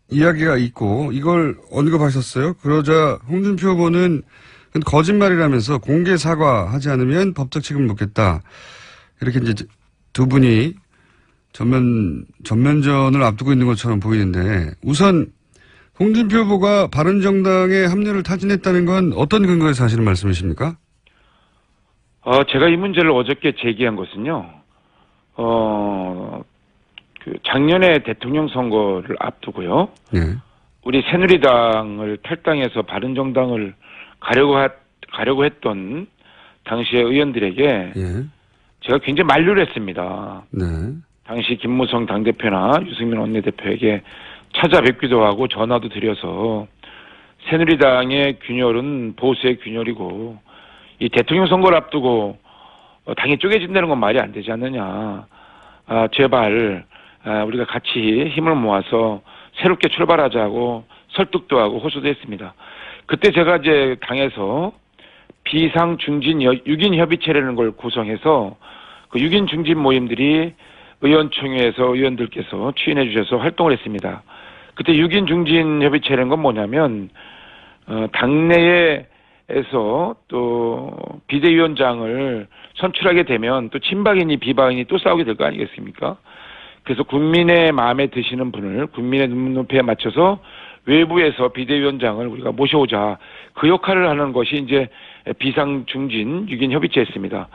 이야기가 있고 이걸 언급하셨어요. 그러자 홍준표 후보는 거짓말이라면서 공개 사과하지 않으면 법적 책임을 묻겠다. 이렇게 이제 두 분이 전면전을 앞두고 있는 것처럼 보이는데 우선 홍준표 후보가 바른정당에 합류를 타진했다는 건 어떤 근거에서 하시는 말씀이십니까? 제가 이 문제를 어저께 제기한 것은요. 그 작년에 대통령 선거를 앞두고요. 네. 우리 새누리당을 탈당해서 바른정당을 가려고 했던 당시의 의원들에게 예. 제가 굉장히 만류를 했습니다. 네. 당시 김무성 당대표나 유승민 원내대표에게 찾아뵙기도 하고 전화도 드려서 새누리당의 균열은 보수의 균열이고 이 대통령 선거를 앞두고 당이 쪼개진다는 건 말이 안 되지 않느냐. 제발 우리가 같이 힘을 모아서 새롭게 출발하자고 설득도 하고 호소도 했습니다. 그때 제가 이제 당에서 비상 중진 6인 협의체라는 걸 구성해서 그 6인 중진 모임들이 의원총회에서 의원들께서 추인해 주셔서 활동을 했습니다. 그때 6인 중진 협의체라는 건 뭐냐면 당내에서 또 비대위원장을 선출하게 되면 또 친박이니 비박이니 또 싸우게 될 거 아니겠습니까? 그래서 국민의 마음에 드시는 분을 국민의 눈높이에 맞춰서 외부에서 비대위원장을 우리가 모셔오자. 그 역할을 하는 것이 이제 비상중진 6인 협의체였습니다.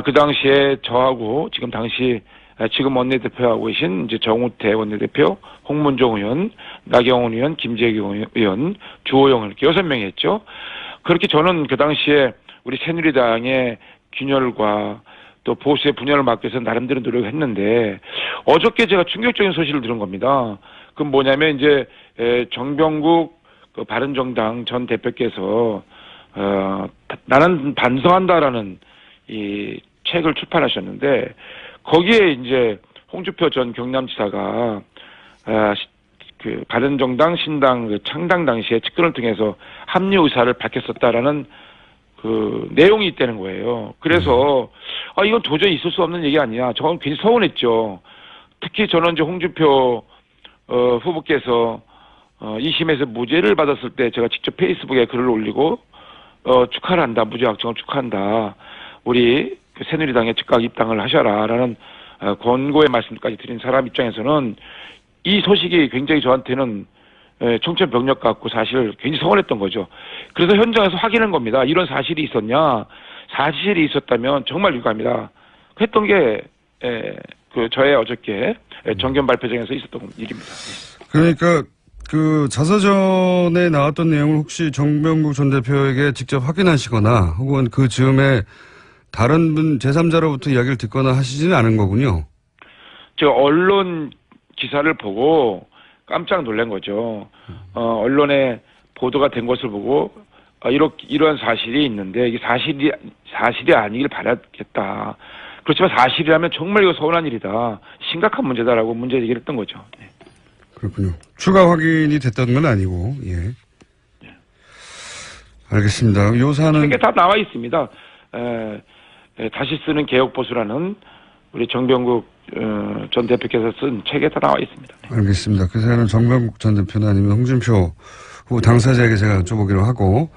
그 당시에 저하고 지금 원내대표하고 계신 이제 정우태 원내대표, 홍문종 의원, 나경원 의원, 김재경 의원, 주호영 이렇게 6명이 했죠. 그렇게 저는 그 당시에 우리 새누리당의 균열과 또 보수의 분열을 막기 위해서 나름대로 노력을 했는데 어저께 제가 충격적인 소식을 들은 겁니다. 그건 뭐냐면 이제 정병국 그 바른정당 전 대표께서 나는 반성한다라는 이 책을 출판하셨는데 거기에 이제 홍준표 전 경남지사가 그 바른정당 신당 그 창당 당시에 측근을 통해서 합류 의사를 밝혔었다라는 그 내용이 있다는 거예요. 그래서 이건 도저히 있을 수 없는 얘기 아니야. 저는 괜히 서운했죠. 특히 저는 이제 홍준표 후보께서 2심에서 무죄를 받았을 때 제가 직접 페이스북에 글을 올리고 축하를 한다. 무죄 확정을 축하한다. 우리 그 새누리당에 즉각 입당을 하셔라라는 권고의 말씀까지 드린 사람 입장에서는 이 소식이 굉장히 저한테는 청천벽력 같고 사실 굉장히 서운했던 거죠. 그래서 현장에서 확인한 겁니다. 이런 사실이 있었냐. 사실이 있었다면 정말 유감이다. 했던 게 그 저의 어저께 정견 발표장에서 있었던 일입니다. 그러니까 그 자서전에 나왔던 내용을 혹시 정병국 전 대표에게 직접 확인하시거나 혹은 그 즈음에 다른 분 제3자로부터 이야기를 듣거나 하시지는 않은 거군요. 저 언론 기사를 보고 깜짝 놀란 거죠. 언론에 보도가 된 것을 보고 이러한 사실이 있는데 이게 사실이 아니길 바라겠다. 그렇지만 사실이라면 정말 이거 서운한 일이다. 심각한 문제다라고 문제 제기를 했던 거죠. 네. 그렇군요. 추가 확인이 됐던 건 아니고, 예. 알겠습니다. 요 사안은. 책에 다 나와 있습니다. 다시 쓰는 개혁보수라는 우리 정병국 전 대표께서 쓴 책에 다 나와 있습니다. 알겠습니다. 그 사연은 정명국 전 대표나 아니면 홍준표 후보 당사자에게 제가 여쭤보기로 하고.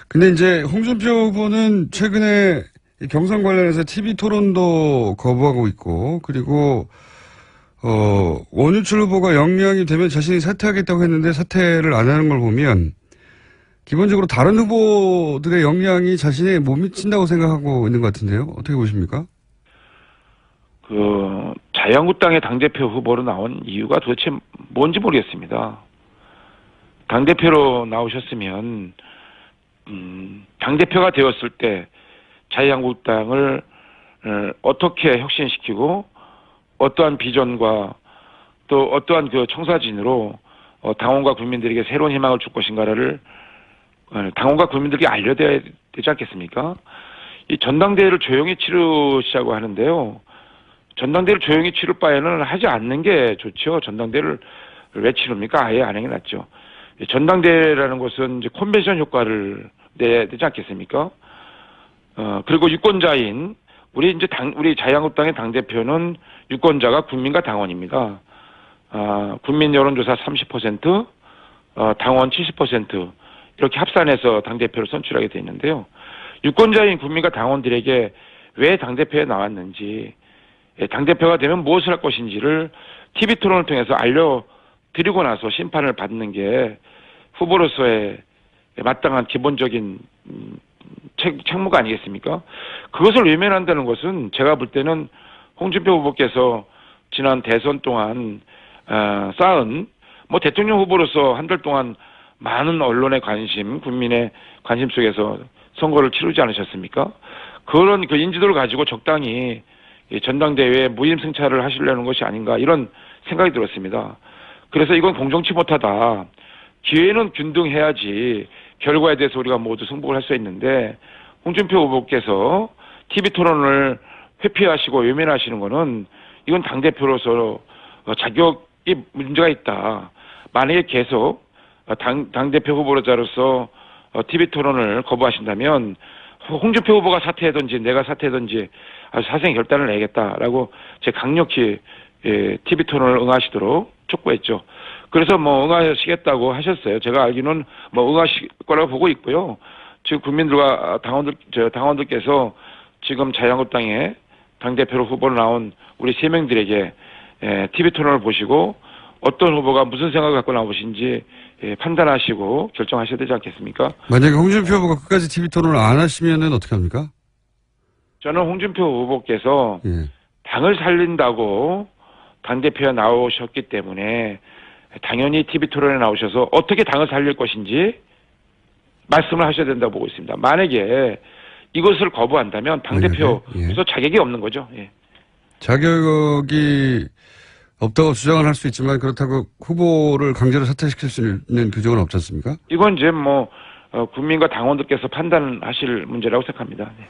근데 이제 홍준표 후보는 최근에 이 경선 관련해서 TV 토론도 거부하고 있고, 그리고 원유철 후보가 영향이 되면 자신이 사퇴하겠다고 했는데 사퇴를 안 하는 걸 보면 기본적으로 다른 후보들의 영향이 자신에게 못 미친다고 생각하고 있는 것 같은데요. 어떻게 보십니까? 자유한국당의 당대표 후보로 나온 이유가 도대체 뭔지 모르겠습니다. 당대표로 나오셨으면, 당대표가 되었을 때 자유한국당을 어떻게 혁신시키고 어떠한 비전과 또 어떠한 그 청사진으로 당원과 국민들에게 새로운 희망을 줄 것인가를 당원과 국민들에게 알려야 되지 않겠습니까? 이 전당대회를 조용히 치르시자고 하는데요. 전당대회를 조용히 치를 바에는 하지 않는 게 좋죠. 전당대회를 왜 치릅니까? 아예 안 하는 게 낫죠. 전당대회라는 것은 이제 컨벤션 효과를 내야 되지 않겠습니까? 그리고 유권자인 우리 자유한국당의 당대표는 유권자가 국민과 당원입니다. 국민 여론조사 30%, 당원 70% 이렇게 합산해서 당대표를 선출하게 돼 있는데요. 유권자인 국민과 당원들에게 왜 당대표에 나왔는지, 당대표가 되면 무엇을 할 것인지를 TV 토론을 통해서 알려드리고 나서 심판을 받는 게 후보로서의 마땅한 기본적인 책무가 아니겠습니까? 그것을 외면한다는 것은 제가 볼 때는 홍준표 후보께서 지난 대선 동안 쌓은 대통령 후보로서 한 달 동안 많은 언론의 관심, 국민의 관심 속에서 선거를 치르지 않으셨습니까? 그런 그 인지도를 가지고 적당히 전당대회에 무임승차를 하시려는 것이 아닌가 이런 생각이 들었습니다. 그래서 이건 공정치 못하다. 기회는 균등해야지 결과에 대해서 우리가 모두 승복을 할 수 있는데 홍준표 후보께서 TV 토론을 회피하시고 외면하시는 거는 이건 당대표로서 자격이 문제가 있다. 만약에 계속 당대표 후보자로서 TV 토론을 거부하신다면 홍준표 후보가 사퇴하든지 내가 사퇴하든지 아주 사생의 결단을 내겠다라고 제가 강력히 TV 토론을 응하시도록 촉구했죠. 그래서 응하시겠다고 하셨어요. 제가 알기로는 응하실 거라고 보고 있고요. 지금 국민들과 당원들께서 지금 자유한국당의 당대표로 후보로 나온 우리 3명들에게 TV 토론을 보시고 어떤 후보가 무슨 생각을 갖고 나오신지 판단하시고 결정하셔야 되지 않겠습니까? 만약에 홍준표 후보가 끝까지 TV 토론을 안 하시면은 어떻게 합니까? 저는 홍준표 후보께서 당을 살린다고 당대표에 나오셨기 때문에 당연히 TV 토론에 나오셔서 어떻게 당을 살릴 것인지 말씀을 하셔야 된다고 보고 있습니다. 만약에 이것을 거부한다면 당대표로서 자격이 없는 거죠. 예. 자격이 없다고 주장을 할 수 있지만 그렇다고 후보를 강제로 사퇴시킬 수 있는 규정은 없지 않습니까? 이건 이제 국민과 당원들께서 판단하실 문제라고 생각합니다. 네.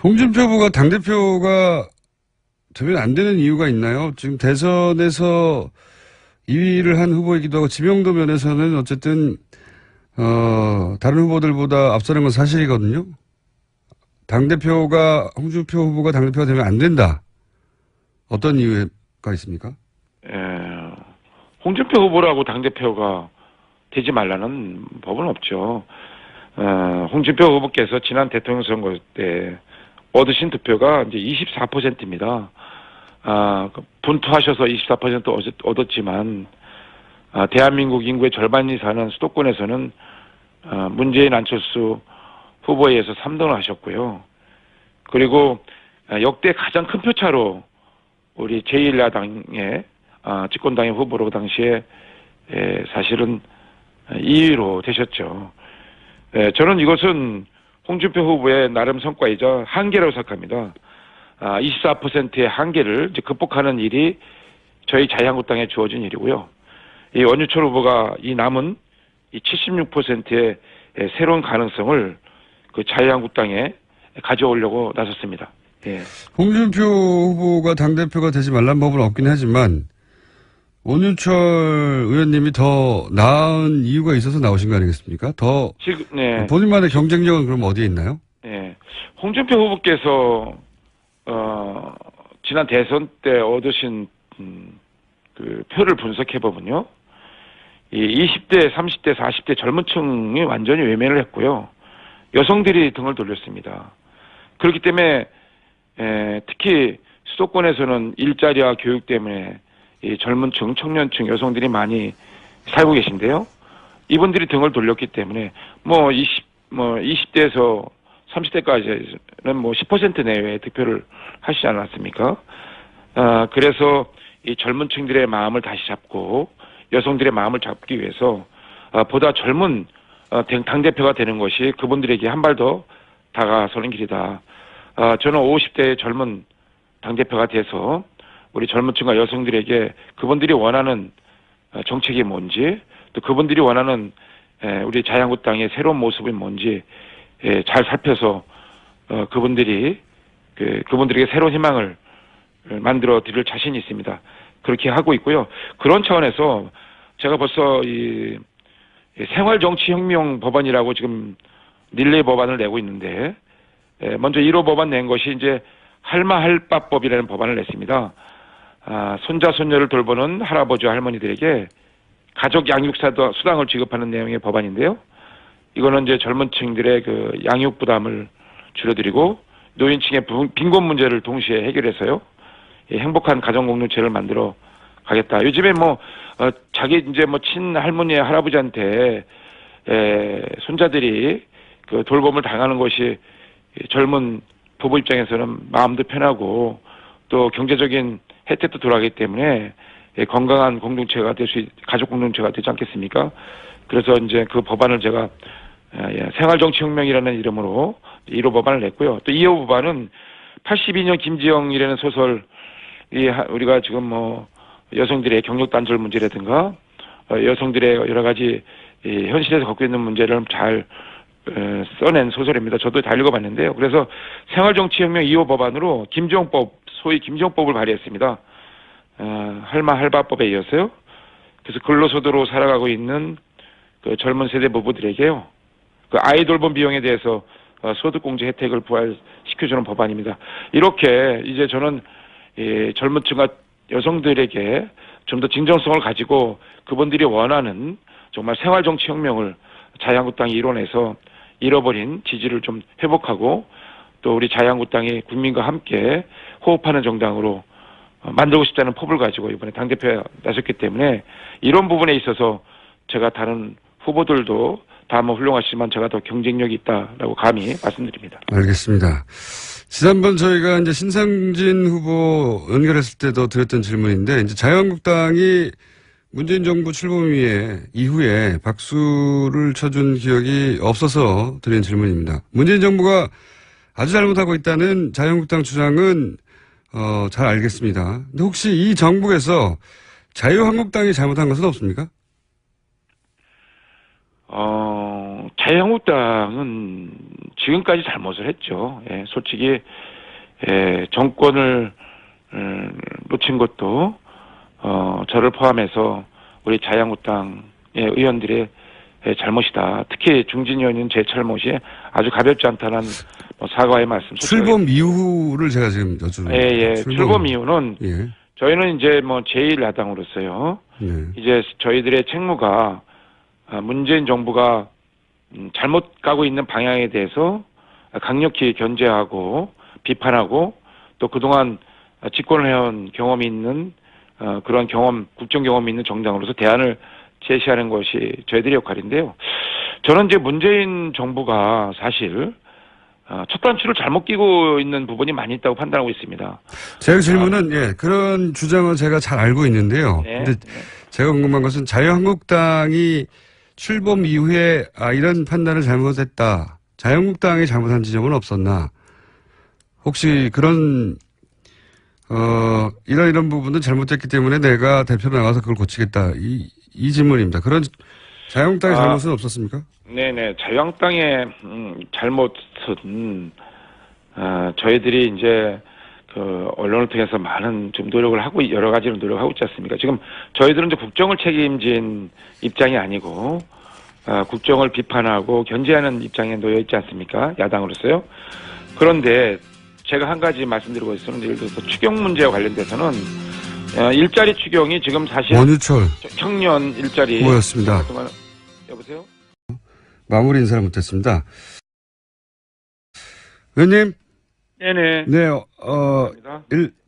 홍준표 후보가 당대표가 되면 안 되는 이유가 있나요? 지금 대선에서 2위를 한 후보이기도 하고 지명도 면에서는 어쨌든 다른 후보들보다 앞서는 건 사실이거든요. 홍준표 후보가 당대표가 되면 안 된다. 어떤 이유가 있습니까? 홍준표 후보라고 당대표가 되지 말라는 법은 없죠. 홍준표 후보께서 지난 대통령 선거 때 얻으신 득표가 이제 24%입니다. 분투하셔서 24% 얻었지만, 대한민국 인구의 절반이 사는 수도권에서는, 문재인 안철수 후보에 의해서 3등을 하셨고요. 그리고, 역대 가장 큰 표차로 우리 제1야당의, 집권당의 후보로 당시에, 사실은 2위로 되셨죠. 저는 이것은 홍준표 후보의 나름 성과이자 한계라고 생각합니다. 24%의 한계를 이제 극복하는 일이 저희 자유한국당에 주어진 일이고요. 이 원유철 후보가 이 남은 이 76%의 새로운 가능성을 그 자유한국당에 가져오려고 나섰습니다. 예. 홍준표 후보가 당대표가 되지 말란 법은 없긴 하지만 원유철 의원님이 더 나은 이유가 있어서 나오신 거 아니겠습니까? 지금, 네. 본인만의 경쟁력은 그럼 어디에 있나요? 네. 홍준표 후보께서, 지난 대선 때 얻으신 그 표를 분석해 보면요, 이 20대, 30대, 40대 젊은 층이 완전히 외면을 했고요. 여성들이 등을 돌렸습니다. 그렇기 때문에 특히 수도권에서는 일자리와 교육 때문에 이 젊은 층, 청년층, 여성들이 많이 살고 계신데요. 이분들이 등을 돌렸기 때문에 20대에서 30대까지는 뭐 10% 내외의 득표를 하시지 않았습니까? 그래서 이 젊은 층들의 마음을 다시 잡고 여성들의 마음을 잡기 위해서 보다 젊은 당대표가 되는 것이 그분들에게 한 발 더 다가서는 길이다. 저는 50대의 젊은 당대표가 돼서 우리 젊은 층과 여성들에게 그분들이 원하는 정책이 뭔지, 또 그분들이 원하는 우리 자유한국당의 새로운 모습이 뭔지 잘 살펴서 그분들에게 새로운 희망을 만들어 드릴 자신이 있습니다. 그렇게 하고 있고요. 그런 차원에서 제가 벌써 이 생활정치혁명 법안이라고 지금 릴레이 법안을 내고 있는데, 먼저 1호 법안 낸 것이 이제 할마할바법이라는 법안을 냈습니다. 손자 손녀를 돌보는 할아버지와 할머니들에게 가족 양육 수당을 지급하는 내용의 법안인데요. 이거는 이제 젊은 층들의 그 양육 부담을 줄여드리고 노인층의 빈곤 문제를 동시에 해결해서요, 행복한 가정 공동체를 만들어 가겠다. 요즘에 자기 이제 친할머니 할아버지한테 손자들이 그 돌봄을 당하는 것이 젊은 부부 입장에서는 마음도 편하고 또 경제적인 혜택도 들어가기 때문에 건강한 공동체가 가족 공동체가 되지 않겠습니까? 그래서 이제 그 법안을 제가 생활정치혁명이라는 이름으로 1호 법안을 냈고요. 또 2호 법안은 82년 김지영이라는 소설, 우리가 지금 여성들의 경력 단절 문제라든가 여성들의 여러 가지 현실에서 겪고 있는 문제를 잘 써낸 소설입니다. 저도 다 읽어봤는데요. 그래서 생활정치혁명 2호 법안으로 김지영법, 소위 김지영법을 발의했습니다. 할마할바법에 이어서요. 그래서 근로소득으로 살아가고 있는 그 젊은 세대 부부들에게요, 그 아이 돌봄 비용에 대해서 소득공제 혜택을 부활시켜주는 법안입니다. 이렇게 이제 저는 젊은 층과 여성들에게 좀 더 진정성을 가지고 그분들이 원하는 정말 생활정치혁명을 자유한국당이 이뤄내서 잃어버린 지지를 좀 회복하고 또 우리 자유한국당이 국민과 함께 호흡하는 정당으로 만들고 싶다는 포부를 가지고 이번에 당대표에 나섰기 때문에 이런 부분에 있어서 제가 다른 후보들도 다 훌륭하시지만 제가 더 경쟁력이 있다라고 감히 말씀드립니다. 알겠습니다. 지난번 저희가 이제 신상진 후보 연결했을 때도 드렸던 질문인데, 이제 자유한국당이 문재인 정부 출범 이후에 박수를 쳐준 기억이 없어서 드린 질문입니다. 문재인 정부가 아주 잘못하고 있다는 자유한국당 주장은 잘 알겠습니다. 근데 혹시 이 정부에서 자유한국당이 잘못한 것은 없습니까? 자유한국당은 지금까지 잘못을 했죠. 솔직히 정권을 놓친 것도 저를 포함해서 우리 자유한국당의 의원들의 잘못이다. 특히 중진 의원인 제 잘못이 아주 가볍지 않다는 사과의 말씀. 출범 이후를 제가 지금 여쭈는. 출범 이후는 저희는 이제 제1야당으로서요. 이제 저희들의 책무가 문재인 정부가 잘못 가고 있는 방향에 대해서 강력히 견제하고 비판하고 또 그동안 집권을 해온 경험이 있는 그런 국정 경험이 있는 정당으로서 대안을 제시하는 것이 저희들의 역할인데요. 저는 이제 문재인 정부가 사실 첫 단추를 잘못 끼고 있는 부분이 많이 있다고 판단하고 있습니다. 제 질문은 그런 주장은 제가 잘 알고 있는데요. 근데 제가 궁금한 것은 자유한국당이 출범 이후에 이런 판단을 잘못했다. 자유한국당이 잘못한 지점은 없었나? 혹시 그런 이런 부분은 잘못됐기 때문에 내가 대표로 나가서 그걸 고치겠다. 이 질문입니다. 그런 자유한국당의 잘못은 없었습니까? 네네. 자유한국당의 잘못은 저희들이 이제 그 언론을 통해서 많은 좀 노력을 하고 여러 가지로 노력하고 있지 않습니까? 지금 저희들은 이제 국정을 책임진 입장이 아니고 국정을 비판하고 견제하는 입장에 놓여 있지 않습니까? 야당으로서요. 그런데 제가 한 가지 말씀드리고 있으면 예를 들어서 추경 문제와 관련돼서는 일자리 추경이 지금 사실 원유철 청년 일자리 후보였습니다. 여보세요? 마무리 인사를 못했습니다. 의원님. 네네. 네,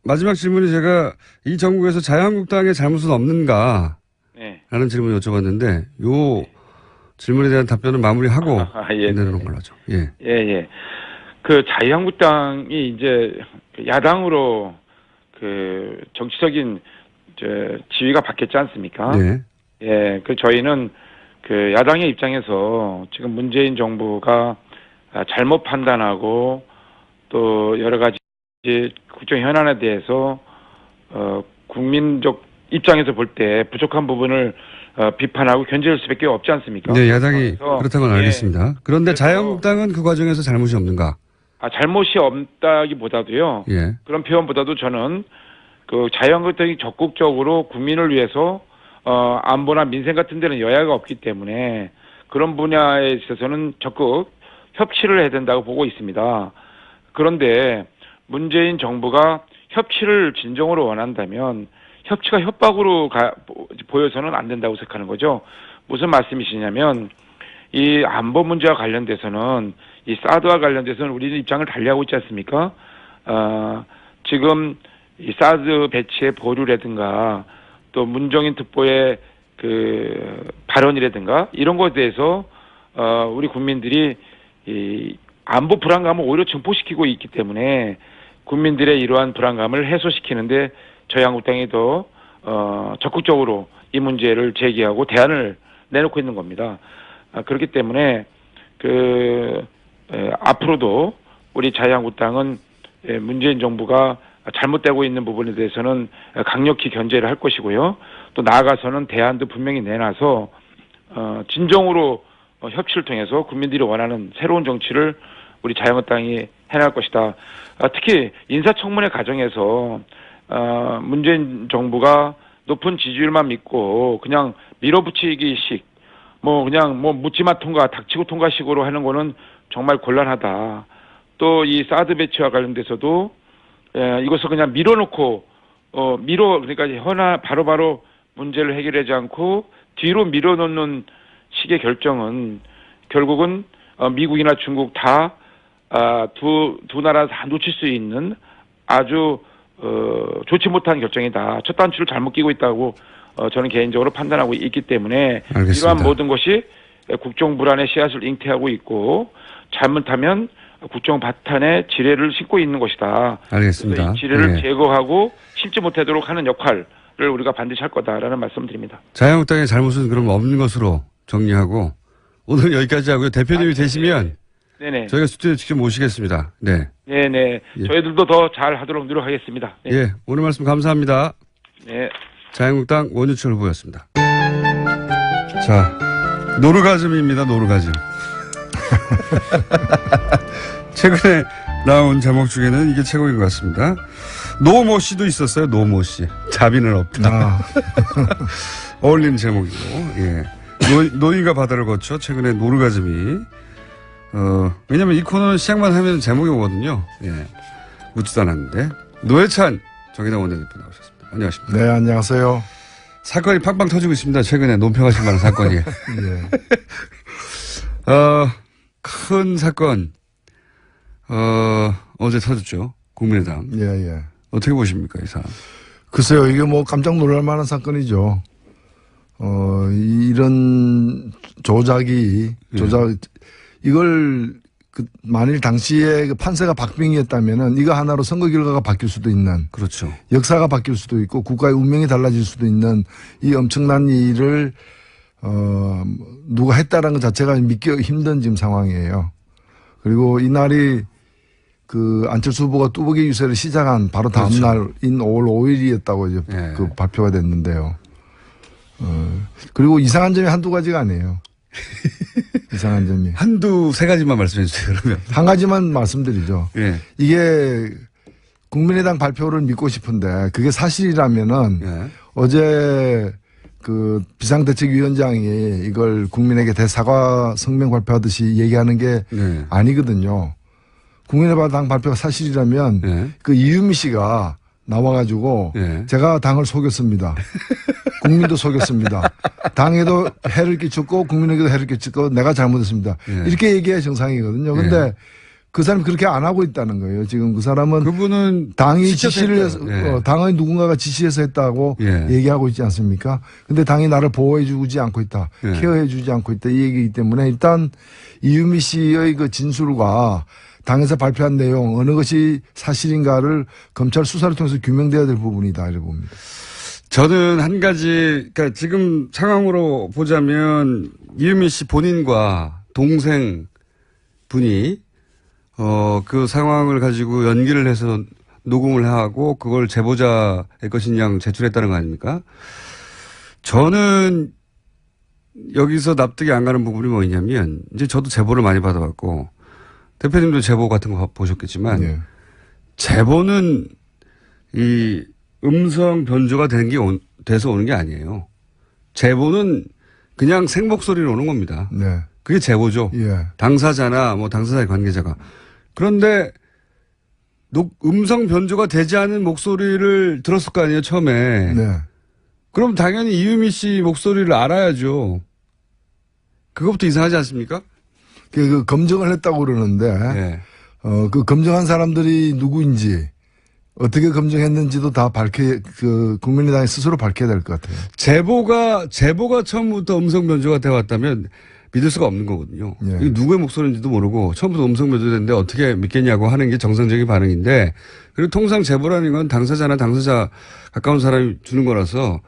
마지막 질문이 제가 이 정부에서 자유한국당의 잘못은 없는가? 네. 라는 질문을 여쭤봤는데, 요 질문에 대한 답변은 마무리하고, 예. 내놓는 걸로 하죠. 예. 예. 그 자유한국당이 이제 야당으로 그 정치적인 지위가 바뀌었지 않습니까? 네. 예. 그 저희는 그 야당의 입장에서 지금 문재인 정부가 잘못 판단하고 또 여러 가지 국정 현안에 대해서 국민적 입장에서 볼 때 부족한 부분을 비판하고 견제할 수밖에 없지 않습니까? 네, 야당이 그렇다는 건 알겠습니다. 그런데 자유한국당은 그 과정에서 잘못이 없는가? 잘못이 없다기보다도요. 예. 그런 표현보다도 저는 그 자유한국당이 적극적으로 국민을 위해서 안보나 민생 같은 데는 여야가 없기 때문에 그런 분야에 있어서는 적극 협치를 해야 된다고 보고 있습니다. 그런데 문재인 정부가 협치를 진정으로 원한다면 협치가 협박으로 보여서는 안 된다고 생각하는 거죠. 무슨 말씀이시냐면 이 안보 문제와 관련돼서는 이 사드와 관련돼서는 우리는 입장을 달리하고 있지 않습니까? 지금 이 사드 배치의 보류라든가 또 문정인 특보의 그 발언이라든가 이런 것에 대해서 우리 국민들이 이 안보 불안감을 오히려 증폭시키고 있기 때문에 국민들의 이러한 불안감을 해소시키는데 저희 한국당이 더 적극적으로 이 문제를 제기하고 대안을 내놓고 있는 겁니다. 그렇기 때문에 앞으로도 우리 자유한국당은 문재인 정부가 잘못되고 있는 부분에 대해서는 강력히 견제를 할 것이고요. 또 나아가서는 대안도 분명히 내놔서 진정으로 협치를 통해서 국민들이 원하는 새로운 정치를 우리 자유한국당이 해나갈 것이다. 특히 인사청문회 과정에서 문재인 정부가 높은 지지율만 믿고 그냥 밀어붙이기식 그냥 묻지마 통과, 닥치고 통과식으로 하는 거는 정말 곤란하다. 또 이 사드 배치와 관련돼서도 이것을 그냥 밀어놓고 그러니까 바로바로 문제를 해결하지 않고 뒤로 밀어놓는 식의 결정은 결국은 미국이나 중국 다 두 나라 다 놓칠 수 있는 아주 좋지 못한 결정이다. 첫 단추를 잘못 끼고 있다고 저는 개인적으로 판단하고 있기 때문에 알겠습니다. 이러한 모든 것이 국정 불안의 씨앗을 잉태하고 있고 잘못하면 국정 바탕에 지뢰를 싣고 있는 것이다. 알겠습니다. 이 지뢰를 예. 제거하고 심지 못하도록 하는 역할을 우리가 반드시 할 거다라는 말씀드립니다. 자유한국당의 잘못은 그럼 없는 것으로 정리하고 오늘 여기까지 하고요. 대표님이 되시면 네네. 저희가 스튜디오에 직접 모시겠습니다. 네. 네네. 예. 저희들도 더 잘하도록 노력하겠습니다. 네. 예. 오늘 말씀 감사합니다. 네. 자유한국당 원유철 후보였습니다. 자, 노르가즘입니다. 노르가즘. 최근에 나온 제목 중에는 이게 최고인 것 같습니다. 노모 씨도 있었어요. 노모 씨. 자비는 없다. 어울리는 제목이고. 예. 노인과 바다를 거쳐 최근에 노르가즘이 왜냐면 이 코너는 시작만 하면 제목이 오거든요. 예. 묻지도 않았는데. 노회찬 정의당 원내대표 나오셨습니다. 안녕하십니까. 네, 안녕하세요. 사건이 팡팡 터지고 있습니다. 최근에 논평하실 만한 사건이. 예. 큰 사건, 어제 터졌죠. 국민의당. 예. 어떻게 보십니까, 이 사안? 글쎄요, 이게 깜짝 놀랄 만한 사건이죠. 이런 이걸 만일 당시에 판세가 박빙이었다면은 이거 하나로 선거 결과가 바뀔 수도 있는. 그렇죠. 역사가 바뀔 수도 있고 국가의 운명이 달라질 수도 있는 이 엄청난 일을, 누가 했다라는 것 자체가 믿기 힘든 지금 상황이에요. 그리고 이날이 안철수 후보가 뚜벅이 유세를 시작한 바로 다음 그렇죠. 날인 5월 5일이었다고 이제 예. 발표가 됐는데요. 그리고 이상한 점이 한두 가지가 아니에요. 이상한 점이. 세 가지만 말씀해 주세요, 그러면. 한 가지만 말씀드리죠. 예. 이게 국민의당 발표를 믿고 싶은데 그게 사실이라면은 예. 어제 비상대책위원장이 이걸 국민에게 대사과 성명 발표하듯이 얘기하는 게 네. 아니거든요. 국민의당 발표가 사실이라면 예. 그 이유미 씨가 나와가지고 예. 제가 당을 속였습니다. 국민도 속였습니다. 당에도 해를 끼쳤고 국민에게도 해를 끼쳤고 내가 잘못했습니다. 예. 이렇게 얘기해야 정상이거든요. 근데 예. 그 사람이 그렇게 안 하고 있다는 거예요. 지금 그 사람은 그분은 당이 시켜서 지시를 해서 했대요. 예. 당의 누군가가 지시해서 했다고 예. 얘기하고 있지 않습니까? 근데 당이 나를 보호해주지 않고 있다, 예. 케어해주지 않고 있다 이 얘기이기 때문에 일단 이유미 씨의 그 진술과 당에서 발표한 내용 어느 것이 사실인가를 검찰 수사를 통해서 규명돼야 될 부분이다 이렇게 봅니다. 저는 한 가지, 그러니까 지금 상황으로 보자면 이유미 씨 본인과 동생 분이 그 상황을 가지고 연기를 해서 녹음을 하고 그걸 제보자의 것인 양 제출했다는 거 아닙니까? 저는 여기서 납득이 안 가는 부분이 뭐냐면 이제 저도 제보를 많이 받아봤고 대표님도 제보 같은 거 보셨겠지만 예. 제보는 이 음성 변조가 된 게 돼서 오는 게 아니에요. 제보는 그냥 생목소리로 오는 겁니다. 네. 그게 제보죠. 예. 당사자나 뭐 당사자의 관계자가. 그런데 음성 변조가 되지 않은 목소리를 들었을 거 아니에요, 처음에. 네. 그럼 당연히 이유미 씨 목소리를 알아야죠. 그것부터 이상하지 않습니까? 그 검증을 했다고 그러는데 네. 그 검증한 사람들이 누구인지 어떻게 검증했는지도 다 그 국민의당이 스스로 밝혀야 될 것 같아요. 제보가 처음부터 음성 변조가 되어 왔다면 믿을 수가 없는 거거든요. 예. 이게 누구의 목소리인지도 모르고 처음부터 음성 변조됐는데 어떻게 믿겠냐고 하는 게 정상적인 반응인데 그리고 통상 제보라는 건 당사자나 당사자 가까운 사람이 주는 거라서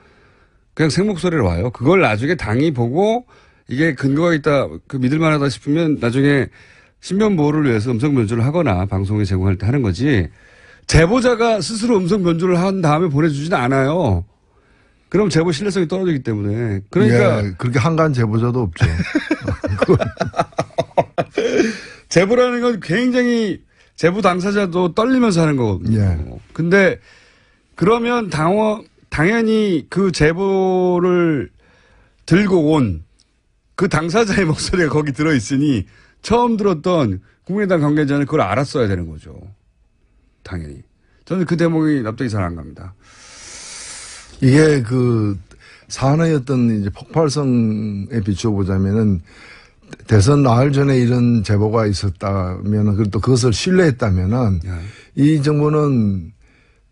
그냥 생목소리로 와요. 그걸 나중에 당이 보고 이게 근거가 있다, 그 믿을만하다 싶으면 나중에 신변 보호를 위해서 음성 변조를 하거나 방송에 제공할 때 하는 거지 제보자가 스스로 음성 변조를 한 다음에 보내주지는 않아요. 그럼 제보 신뢰성이 떨어지기 때문에. 그러니까. 예, 그렇게 한가한 제보자도 없죠. 제보라는 건 굉장히 제보 당사자도 떨리면서 하는 거거든요. 예. 근데 그러면 당연히 그 제보를 들고 온 그 당사자의 목소리가 거기 들어있으니 처음 들었던 국민의당 관계자는 그걸 알았어야 되는 거죠. 당연히. 저는 그 대목이 납득이 잘 안 갑니다. 이게 그 사안의 어떤 이제 폭발성에 비춰보자면은 대선 나흘 전에 이런 제보가 있었다면은 그리고 또 그것을 신뢰했다면은 예. 이 정부는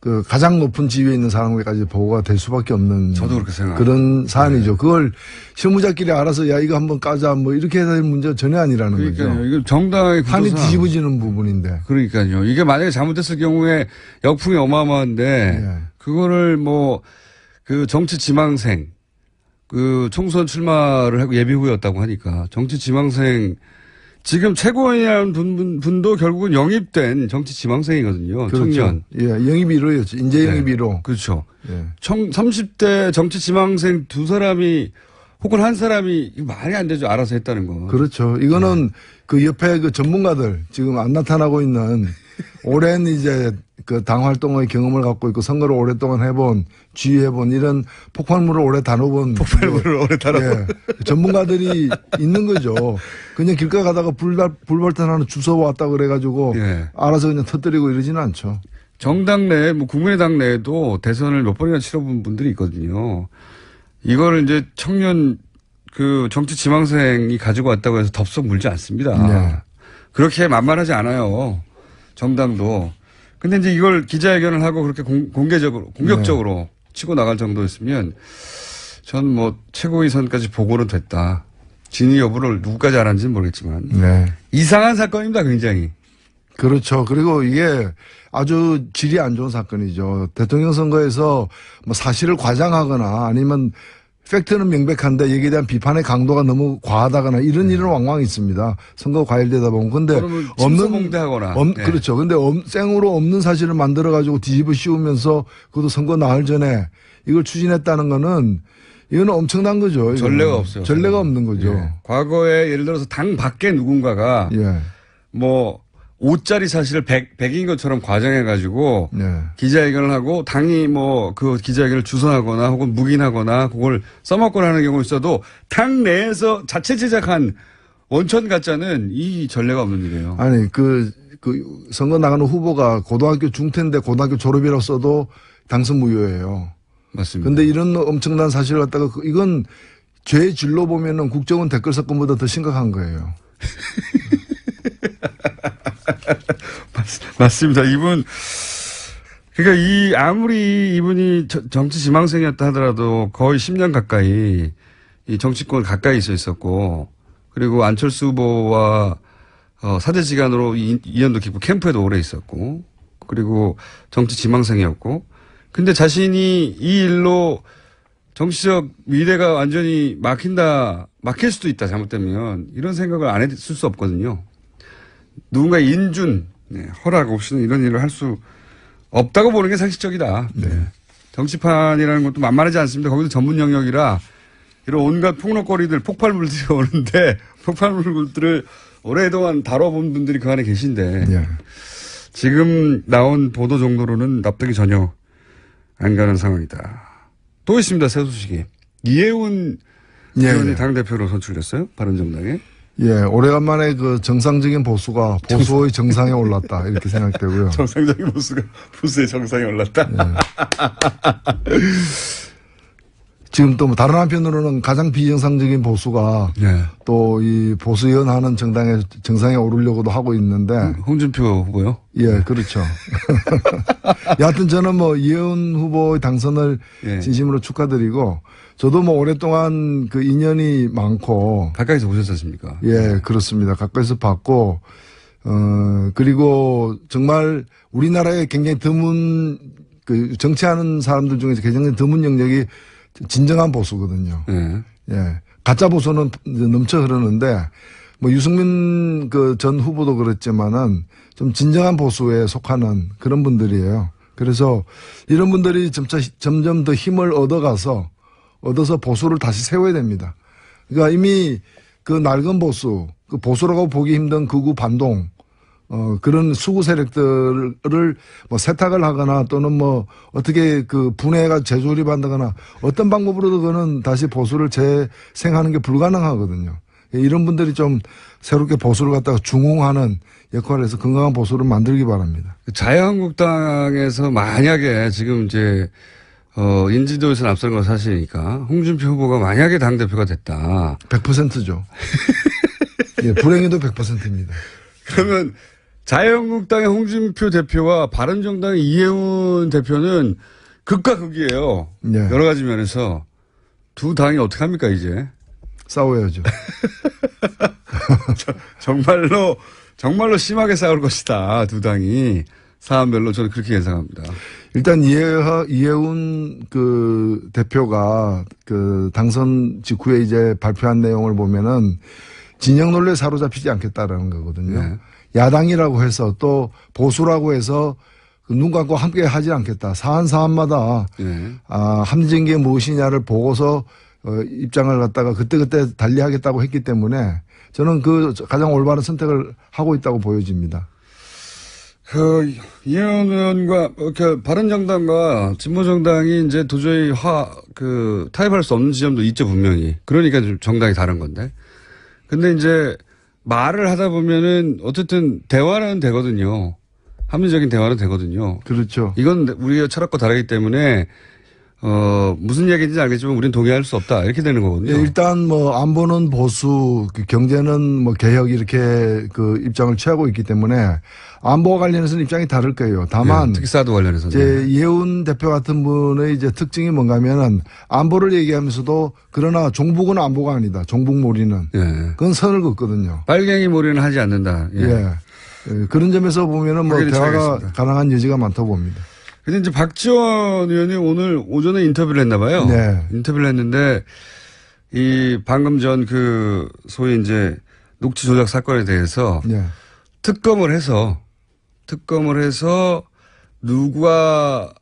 그 가장 높은 지위에 있는 사람에게까지 보고가 될 수밖에 없는 저도 그렇게 생각합니다. 그런 사안이죠. 그걸 실무자끼리 알아서 야 이거 한번 까자 뭐 이렇게 해야 될 문제가 전혀 아니라는 그러니까요. 거죠. 이거 정당의 판이 구조상. 뒤집어지는 부분인데. 그러니까요. 이게 만약에 잘못됐을 경우에 역풍이 어마어마한데 예. 그거를 뭐 그 정치 지망생 그 총선 출마를 하고 예비 후였다고 하니까 정치 지망생 지금 최고위원 분도 결국은 영입된 정치 지망생이거든요. 그렇죠. 청년. 예, 영입 1호였죠. 인재 영입 네. 1호. 그렇죠. 예. 30대 정치 지망생 두 사람이 혹은 한 사람이 이거 말이 안 되죠. 알아서 했다는 거. 그렇죠. 이거는 그 옆에 그 전문가들 지금 안 나타나고 있는 오랜 이제 그 당 활동의 경험을 갖고 있고 선거를 오랫동안 해본 지휘해본 이런 폭발물을 오래 다뤄본 폭발물을 오래 다뤄본 전문가들이 있는 거죠. 그냥 길가 가다가 불발탄 하나 주워 왔다 그래가지고 예. 알아서 그냥 터뜨리고 이러지는 않죠. 정당 내에, 뭐 국민의당 내에도 대선을 몇 번이나 치러본 분들이 있거든요. 이거를 이제 청년 그 정치 지망생이 가지고 왔다고 해서 덥석 물지 않습니다. 네. 그렇게 만만하지 않아요. 정당도. 근데 이제 이걸 기자회견을 하고 그렇게 공격적으로 치고 나갈 정도였으면 전 뭐 최고위 선까지 보고는 됐다. 진위 여부를 누구까지 알았는지는 모르겠지만. 네. 이상한 사건입니다, 굉장히. 그렇죠. 그리고 이게 아주 질이 안 좋은 사건이죠. 대통령 선거에서 뭐 사실을 과장하거나 아니면 팩트는 명백한데 여기에 대한 비판의 강도가 너무 과하다거나 이런 일은 왕왕 있습니다. 선거 과열되다 보면. 근데 침소봉대하거나. 네. 그렇죠. 근데 생으로 없는 사실을 만들어 가지고 뒤집어 씌우면서 그것도 선거 나흘 전에 이걸 추진했다는 거는 이거는 엄청난 거죠. 전례가 없어요. 전례가 없는 거죠. 예. 과거에 예를 들어서 당 밖에 누군가가 예. 뭐 5짜리 사실을 100인 것처럼 과장해가지고 네. 기자회견을 하고 당이 뭐 그 기자회견을 주선하거나 혹은 묵인하거나 그걸 써먹거나 하는 경우 있어도 당 내에서 자체 제작한 원천 가짜는 이 전례가 없는 일이에요. 아니 그 그 선거 나가는 후보가 고등학교 중퇴인데 고등학교 졸업이라고 써도 당선 무효예요. 맞습니다. 근데 이런 엄청난 사실을 갖다가 이건 죄의 질로 보면은 국정원 댓글 사건보다 더 심각한 거예요. 맞습니다. 그러니까 아무리 이분이 정치 지망생이었다 하더라도 거의 10년 가까이 이 정치권 가까이 있었고, 그리고 안철수 후보와 사제지간으로 인연도 깊고 캠프에도 오래 있었고, 그리고 정치 지망생이었고, 근데 자신이 이 일로 정치적 미래가 완전히 막힐 수도 있다, 잘못되면. 이런 생각을 안 했을 수 없거든요. 누군가 인준, 허락 없이는 이런 일을 할 수 없다고 보는 게 상식적이다. 네. 정치판이라는 것도 만만하지 않습니다. 거기도 전문 영역이라 이런 온갖 폭력거리들, 폭발물들이 오는데 폭발물들을 오랫동안 다뤄본 분들이 그 안에 계신데 예. 지금 나온 보도 정도로는 납득이 전혀 안 가는 상황이다. 또 있습니다. 새 소식이. 이해운 의원이 당대표로 선출됐어요. 바른정당에. 예, 오래간만에 그 정상적인 보수가 보수의 정상에 올랐다. 이렇게 생각되고요. 정상적인 보수가 보수의 정상에 올랐다. 예. 지금 또 뭐 다른 한편으로는 가장 비정상적인 보수가 네. 또 이 보수연 하는 정당의 정상에 오르려고도 하고 있는데. 홍준표 후보요? 예, 그렇죠. 여하튼 저는 뭐 이해운 후보의 당선을 예. 진심으로 축하드리고 저도 뭐 오랫동안 그 인연이 많고. 가까이서 보셨었습니까? 예, 그렇습니다. 가까이서 봤고, 그리고 정말 우리나라에 굉장히 드문 그 정치하는 사람들 중에서 굉장히 드문 영역이 진정한 보수거든요. 예. 예. 가짜 보수는 넘쳐 흐르는데 뭐 유승민 그 전 후보도 그랬지만은 좀 진정한 보수에 속하는 그런 분들이에요. 그래서 이런 분들이 점점 더 힘을 얻어서 보수를 다시 세워야 됩니다. 그러니까 이미 그 낡은 보수, 그 보수라고 보기 힘든 극우 반동, 그런 수구 세력들을 뭐 세탁을 하거나 또는 뭐 어떻게 그 분해가 재조립한다거나 어떤 방법으로도 그는 다시 보수를 재생하는 게 불가능하거든요. 이런 분들이 좀 새롭게 보수를 갖다가 중흥하는 역할을 해서 건강한 보수를 만들기 바랍니다. 자유한국당에서 만약에 지금 이제 인지도에서 앞서는 건 사실이니까 홍준표 후보가 만약에 당대표가 됐다. 100%죠. 예, 불행해도 100%입니다. 그러면 자유한국당의 홍준표 대표와 바른정당의 이해운 대표는 극과 극이에요. 예. 여러 가지 면에서 두 당이 어떻게 합니까 이제? 싸워야죠. 정말로 심하게 싸울 것이다. 두 당이. 사안별로 저는 그렇게 예상합니다. 일단 이해운 그 대표가 그 당선 직후에 이제 발표한 내용을 보면은 진영 논리에 사로잡히지 않겠다라는 거거든요. 네. 야당이라고 해서 또 보수라고 해서 눈 감고 함께 하지 않겠다. 사안마다 네. 합리적인 게 무엇이냐를 보고서 입장을 갖다가 그때그때 달리하겠다고 했기 때문에 저는 그 가장 올바른 선택을 하고 있다고 보여집니다. 이해운 의원과 바른정당과 진보정당이 이제 도저히 타협할 수 없는 지점도 있죠, 분명히. 그러니까 좀 정당이 다른 건데. 근데 이제 말을 하다 보면은 어쨌든 대화는 되거든요. 합리적인 대화는 되거든요. 그렇죠. 이건 우리가 철학과 다르기 때문에 무슨 이야기인지 알겠지만 우리는 동의할 수 없다. 이렇게 되는 거거든요. 예, 일단 뭐 안보는 보수, 경제는 뭐 개혁 이렇게 그 입장을 취하고 있기 때문에 안보와 관련해서는 입장이 다를 거예요. 다만 예, 특히 사드 관련해서는 이제 이해운 대표 같은 분의 이제 특징이 뭔가면은 안보를 얘기하면서도 그러나 종북은 안보가 아니다. 종북몰이는 예. 그건 선을 긋거든요. 빨갱이 몰이는 하지 않는다. 예. 예. 그런 점에서 보면은 뭐 대화가 차이가 가능한 여지가 많다고 봅니다. 근데 이제 박지원 의원이 오늘 오전에 인터뷰를 했나 봐요. 네. 인터뷰를 했는데 방금 전 소위 이제 녹취 조작 사건에 대해서 네. 특검을 해서 누가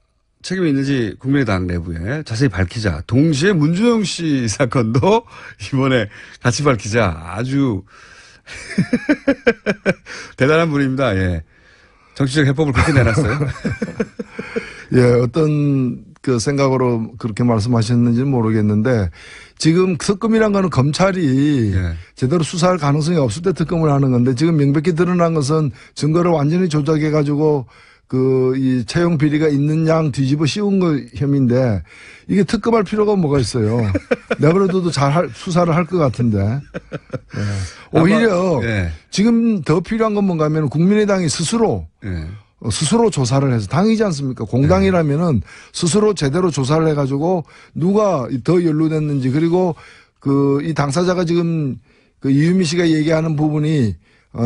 책임이 있는지 국민의당 내부에 자세히 밝히자. 동시에 문준용 씨 사건도 이번에 같이 밝히자. 아주 대단한 분입니다. 예. 정치적 해법을 그렇게 내놨어요. 예, 어떤 그 생각으로 그렇게 말씀하셨는지는 모르겠는데 지금 특검이란 거는 검찰이 예. 제대로 수사할 가능성이 없을 때 특검을 하는 건데 지금 명백히 드러난 것은 증거를 완전히 조작해 가지고 이 채용 비리가 있는 양 뒤집어 씌운 거 혐의인데 이게 특검할 필요가 뭐가 있어요. 내버려둬도 수사를 할 것 같은데. 예. 오히려 예. 지금 더 필요한 건 뭔가 하면 국민의당이 스스로 조사를 해서 당이지 않습니까? 공당이라면은 스스로 제대로 조사를 해가지고 누가 더 연루됐는지 그리고 이 당사자가 지금 이유미 씨가 얘기하는 부분이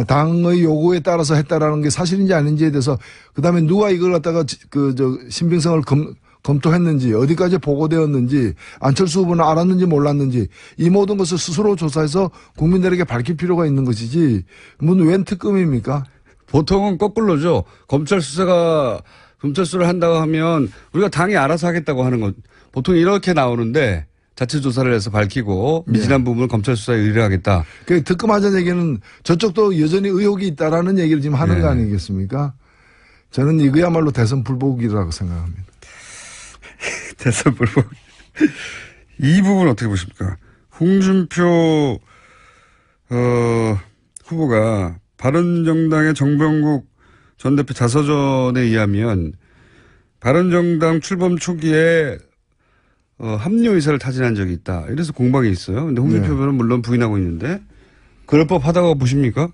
당의 요구에 따라서 했다라는 게 사실인지 아닌지에 대해서 그다음에 누가 이걸 갖다가 신빙성을 검토했는지 어디까지 보고되었는지 안철수 후보는 알았는지 몰랐는지 이 모든 것을 스스로 조사해서 국민들에게 밝힐 필요가 있는 것이지 웬 특검입니까? 보통은 거꾸로죠. 검찰 수사를 한다고 하면 우리가 당이 알아서 하겠다고 하는 것. 보통 이렇게 나오는데 자체 조사를 해서 밝히고 미진한 부분을 검찰 수사에 의뢰하겠다. 그 특검하자는 얘기는 저쪽도 여전히 의혹이 있다라는 얘기를 지금 하는 거 아니겠습니까? 저는 이거야말로 대선 불복이라고 생각합니다. 대선 불복. 이 부분 어떻게 보십니까? 홍준표 후보가 바른정당의 정병국 전 대표 자서전에 의하면 바른정당 출범 초기에 합류 의사를 타진한 적이 있다. 이래서 공방이 있어요. 근데 홍준표 후보는 물론 부인하고 있는데 그럴 법하다고 보십니까?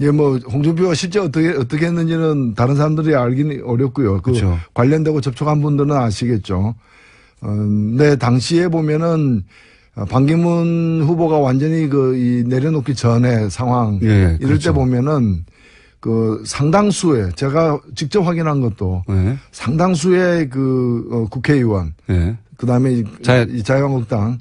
예, 홍준표가 실제 어떻게 했는지는 다른 사람들이 알기는 어렵고요. 그렇죠. 관련되고 접촉한 분들은 아시겠죠. 네, 당시에 보면은 반기문 후보가 완전히 이 내려놓기 전에 상황 이럴 그렇죠. 때 보면은 상당수의 제가 직접 확인한 것도 상당수의 국회의원 그다음에 자유한국당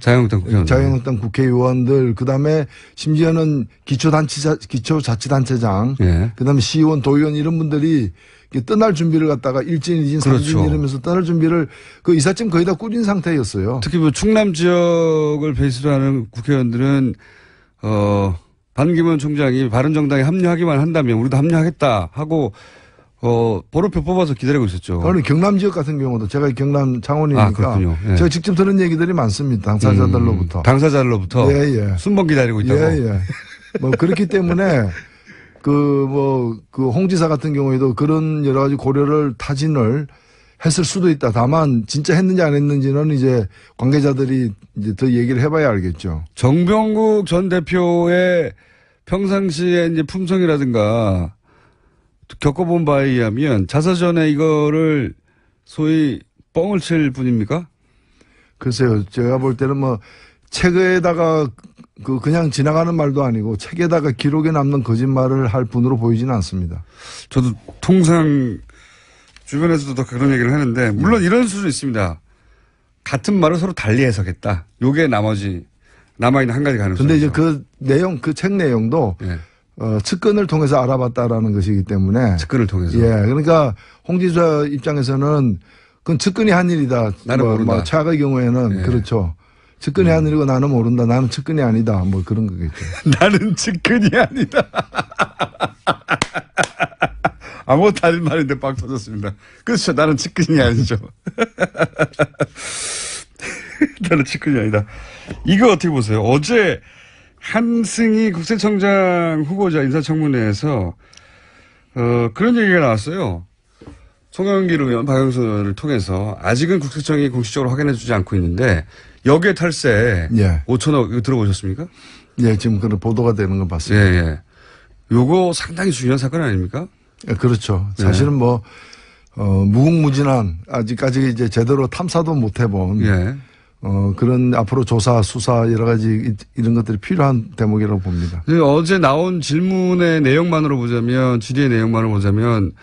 국회의원들 그다음에 심지어는 기초자치단체장 그다음에 시의원 도의원 이런 분들이 떠날 준비를 갖다가 1진, 2진, 3진 이러면서 떠날 준비를 이삿짐 거의 다 꾸린 상태였어요. 특히 충남 지역을 베이스로 하는 국회의원들은 반기문 총장이 바른정당에 합류하기만 한다면 우리도 합류하겠다 하고 번호표 뽑아서 기다리고 있었죠. 그러니 경남 지역 같은 경우도 제가 경남 창원이니까 제가 직접 들은 얘기들이 많습니다. 당사자들로부터. 당사자들로부터 순번 기다리고 있다고. 그렇기 때문에 홍 지사 같은 경우에도 그런 여러 가지 고려를 타진을 했을 수도 있다. 다만 진짜 했는지 안 했는지는 이제 관계자들이 이제 더 얘기를 해봐야 알겠죠. 정병국 전 대표의 평상시에 이제 품성이라든가 겪어본 바에 의하면 자서전에 이거를 소위 뻥을 칠 분입니까? 글쎄요. 제가 볼 때는 책에다가 그냥 지나가는 말도 아니고 책에다가 기록에 남는 거짓말을 할 분으로 보이지는 않습니다. 저도 통상 주변에서도 그런 얘기를 하는데 물론 이런 수도 있습니다. 같은 말을 서로 달리 해석했다. 요게 나머지 남아있는 한 가지 가능성. 근데 이제 그 책 내용도 측근을 통해서 알아봤다라는 것이기 때문에. 측근을 통해서. 그러니까 홍 지사 입장에서는 그건 측근이 한 일이다. 나는 모른다. 최악의 경우에는 그렇죠. 측근이 한 일이고 나는 모른다. 나는 측근이 아니다. 그런 거겠죠. 나는 측근이 아니다. 아무 다른 말인데 빵 터졌습니다. 그렇죠. 나는 측근이 아니죠. 나는 측근이 아니다. 이거 어떻게 보세요? 어제 한승희 국세청장 후보자 인사청문회에서 그런 얘기가 나왔어요. 송영길 의원, 박영선 의원을 통해서 아직은 국세청이 공식적으로 확인해주지 않고 있는데 역외 탈세 5천억 이거 들어보셨습니까? 지금 그런 보도가 되는 거 봤습니다. 요거 상당히 중요한 사건 아닙니까? 그렇죠. 사실은 무궁무진한 아직까지 이제 제대로 탐사도 못 해본 그런 앞으로 조사, 수사 여러 가지 이런 것들이 필요한 대목이라고 봅니다. 어제 나온 질문의 내용만으로 보자면 질의의 내용만으로 보자면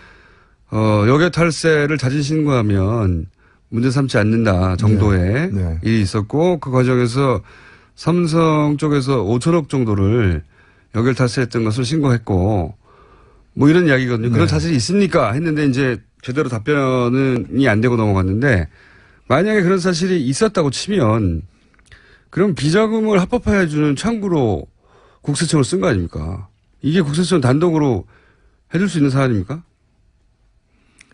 역외 탈세를 자진 신고하면 문제 삼지 않는다 정도의 일이 있었고 그 과정에서 삼성 쪽에서 5천억 정도를 역외 탈세했던 것을 신고했고 이런 이야기거든요. 그런 사실이 있습니까? 했는데 이제 제대로 답변이 안 되고 넘어갔는데 만약에 그런 사실이 있었다고 치면 그럼 비자금을 합법화해 주는 창구로 국세청을 쓴 거 아닙니까? 이게 국세청 단독으로 해줄 수 있는 사안입니까?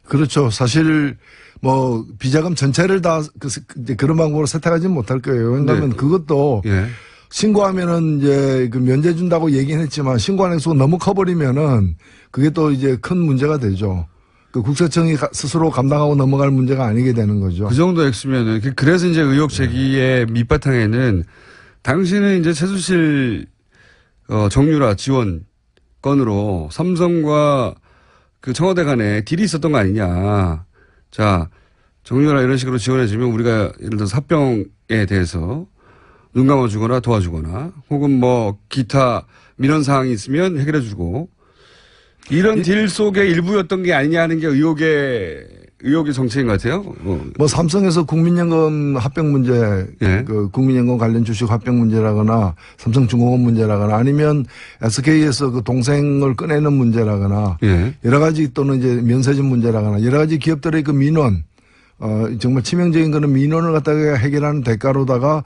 그렇죠. 사실 뭐 비자금 전체를 다 이제 그런 방법으로 세탁하지는 못할 거예요. 왜냐하면 네. 그것도 예. 신고하면은 이제 그 면제 준다고 얘기는 했지만 신고하는 횟수가 너무 커버리면은 그게 또 이제 큰 문제가 되죠. 그 국세청이 스스로 감당하고 넘어갈 문제가 아니게 되는 거죠. 그 정도 액수면은 그래서 이제 의혹 제기의 밑바탕에는 당신은 이제 최순실 정유라 지원 건으로 삼성과 그 청와대 간에 딜이 있었던 거 아니냐. 자, 정유라 이런 식으로 지원해주면 우리가 예를 들어서 합병에 대해서 눈 감아주거나 도와주거나 혹은 뭐 기타 민원 사항이 있으면 해결해주고 이런 딜 속의 일부였던 게 아니냐 하는 게 의혹의 정체인 것 같아요. 뭐 삼성에서 국민연금 합병 문제, 예. 그 국민연금 관련 주식 합병 문제라거나 삼성중공업 문제라거나 아니면 SK에서 그 동생을 꺼내는 문제라거나 예. 여러 가지 또는 이제 면세점 문제라거나 여러 가지 기업들의 그 민원, 정말 치명적인 그런 민원을 갖다가 해결하는 대가로다가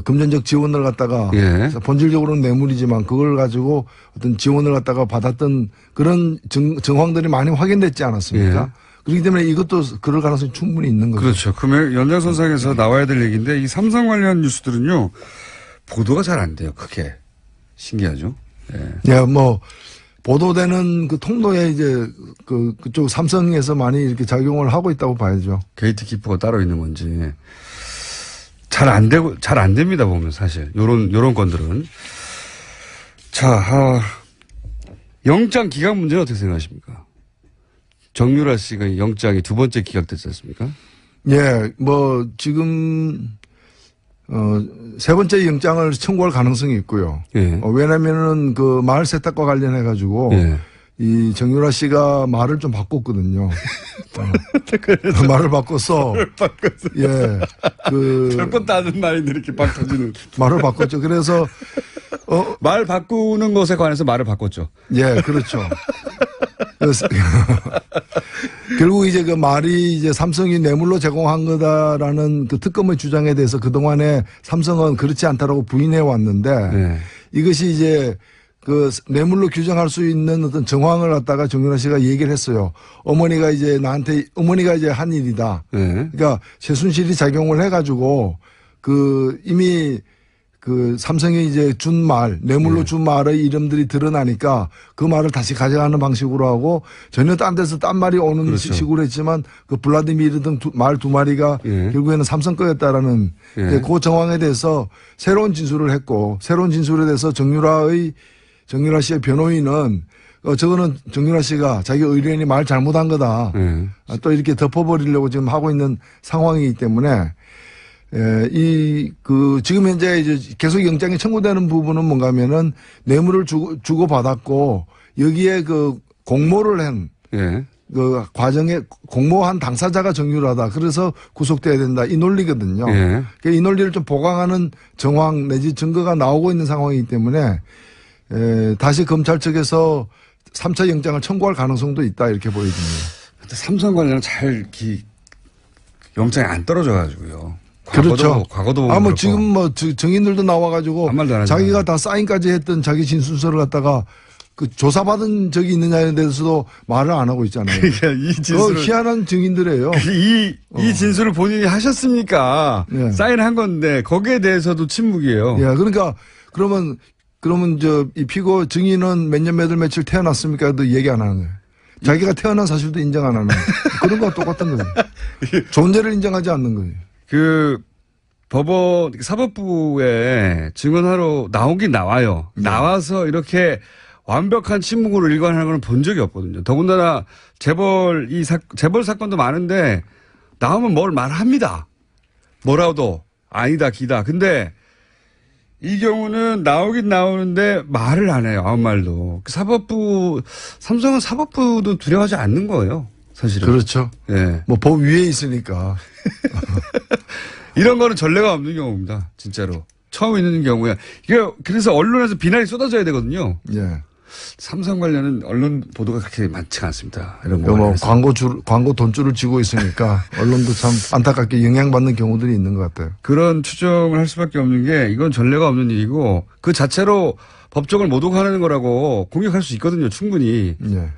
금전적 지원을 갖다가 예. 본질적으로는 뇌물이지만 그걸 가지고 어떤 지원을 갖다가 받았던 그런 정황들이 많이 확인됐지 않았습니까? 예. 그렇기 때문에 이것도 그럴 가능성이 충분히 있는 거죠. 그렇죠. 그러면 연장선상에서 나와야 될 얘기인데 이 삼성 관련 뉴스들은요 보도가 잘 안 돼요. 크게 신기하죠. 예. 예, 뭐 보도되는 그 통로에 이제 그쪽 삼성에서 많이 이렇게 작용을 하고 있다고 봐야죠. 게이트키퍼가 따로 있는 건지 잘 안 됩니다 보면 사실 요런 건들은. 자, 영장 기각 문제는 어떻게 생각하십니까? 정유라 씨가 영장이 두 번째 기각됐지 않습니까? 예, 뭐 지금 세 번째 영장을 청구할 가능성이 있고요. 예. 왜냐면은 그 마을 세탁과 관련해 가지고 예. 이 정유라 씨가 말을 좀 바꿨거든요. 말을 바꿔서 예, 별건 따는 말인데 이렇게 막 터지는. 말을 바꿨죠. 그래서 말 바꾸는 것에 관해서 말을 바꿨죠. 예, 그렇죠. 그래서 결국 이제 그 말이 이제 삼성이 뇌물로 제공한 거다라는 그 특검의 주장에 대해서 그동안에 삼성은 그렇지 않다라고 부인해 왔는데 네. 이것이 이제 그 뇌물로 규정할 수 있는 어떤 정황을 갖다가 정유라 씨가 얘기를 했어요. 어머니가 이제 한 일이다. 네. 그러니까 최순실이 작용을 해가지고 그 이미 그 삼성이 이제 준 말, 뇌물로 준 말의 이름들이 드러나니까 그 말을 다시 가져가는 방식으로 하고 전혀 딴 데서 딴 말이 오는 그렇죠. 식으로 했지만 그 블라디미르 등 말 두 마리가 예. 결국에는 삼성 거였다라는 예. 그 정황에 대해서 새로운 진술을 했고 새로운 진술에 대해서 정유라 씨의 변호인은 저거는 정유라 씨가 자기 의뢰인이 말 잘못한 거다. 예. 또 이렇게 덮어버리려고 지금 하고 있는 상황이기 때문에 지금 현재 이제 계속 영장이 청구되는 부분은 뭔가 하면은 뇌물을 주고받았고 여기에 그 공모를 한 예. 그 과정에 공모한 당사자가 정유라다. 그래서 구속돼야 된다. 이 논리거든요. 예. 그러니까 이 논리를 좀 보강하는 정황 내지 증거가 나오고 있는 상황이기 때문에 다시 검찰 측에서 3차 영장을 청구할 가능성도 있다. 이렇게 보여집니다. 근데 삼성 관련은 영장이 안 떨어져가지고요. 그렇죠. 과거도 보면 뭐 그렇고. 지금 뭐 증인들도 나와가지고 아무 말도 안 하잖아요. 자기가 다 사인까지 했던 자기 진술서를 갖다가 그 조사받은 적이 있느냐에 대해서도 말을 안 하고 있잖아요. 그러니까 이 진술을 희한한 증인들이에요. 이 진술을 본인이 하셨습니까? 예. 사인한 건데 거기에 대해서도 침묵이에요. 예, 그러니까 그러면 이 피고 증인은 몇 년 몇 월 며칠 태어났습니까?도 얘기 안 하는 거예요. 자기가 태어난 사실도 인정 안 하는 거예요. 그런 거와 똑같은 거예요. 존재를 인정하지 않는 거예요. 그 법원 사법부에 증언하러 나오긴 나와요. 네. 나와서 이렇게 완벽한 침묵으로 일관하는 걸 본 적이 없거든요. 더군다나 재벌 사건도 많은데 나오면 뭘 말합니다. 뭐라도 아니다 기다. 근데 이 경우는 나오긴 나오는데 말을 안 해요. 아무 말도. 삼성은 사법부도 두려워하지 않는 거예요. 사실은. 그렇죠. 예. 뭐 법 위에 있으니까. 이런 거는 전례가 없는 경우입니다. 진짜로. 처음 있는 경우야. 이게 그래서 언론에서 비난이 쏟아져야 되거든요. 예. 삼성 관련은 언론 보도가 그렇게 많지가 않습니다. 이런 뭐 광고 돈줄을 쥐고 있으니까 언론도 참 안타깝게 영향받는 경우들이 있는 것 같아요. 그런 추정을 할 수밖에 없는 게 이건 전례가 없는 일이고 그 자체로 법정을 모독하는 거라고 공격할 수 있거든요. 충분히. 예.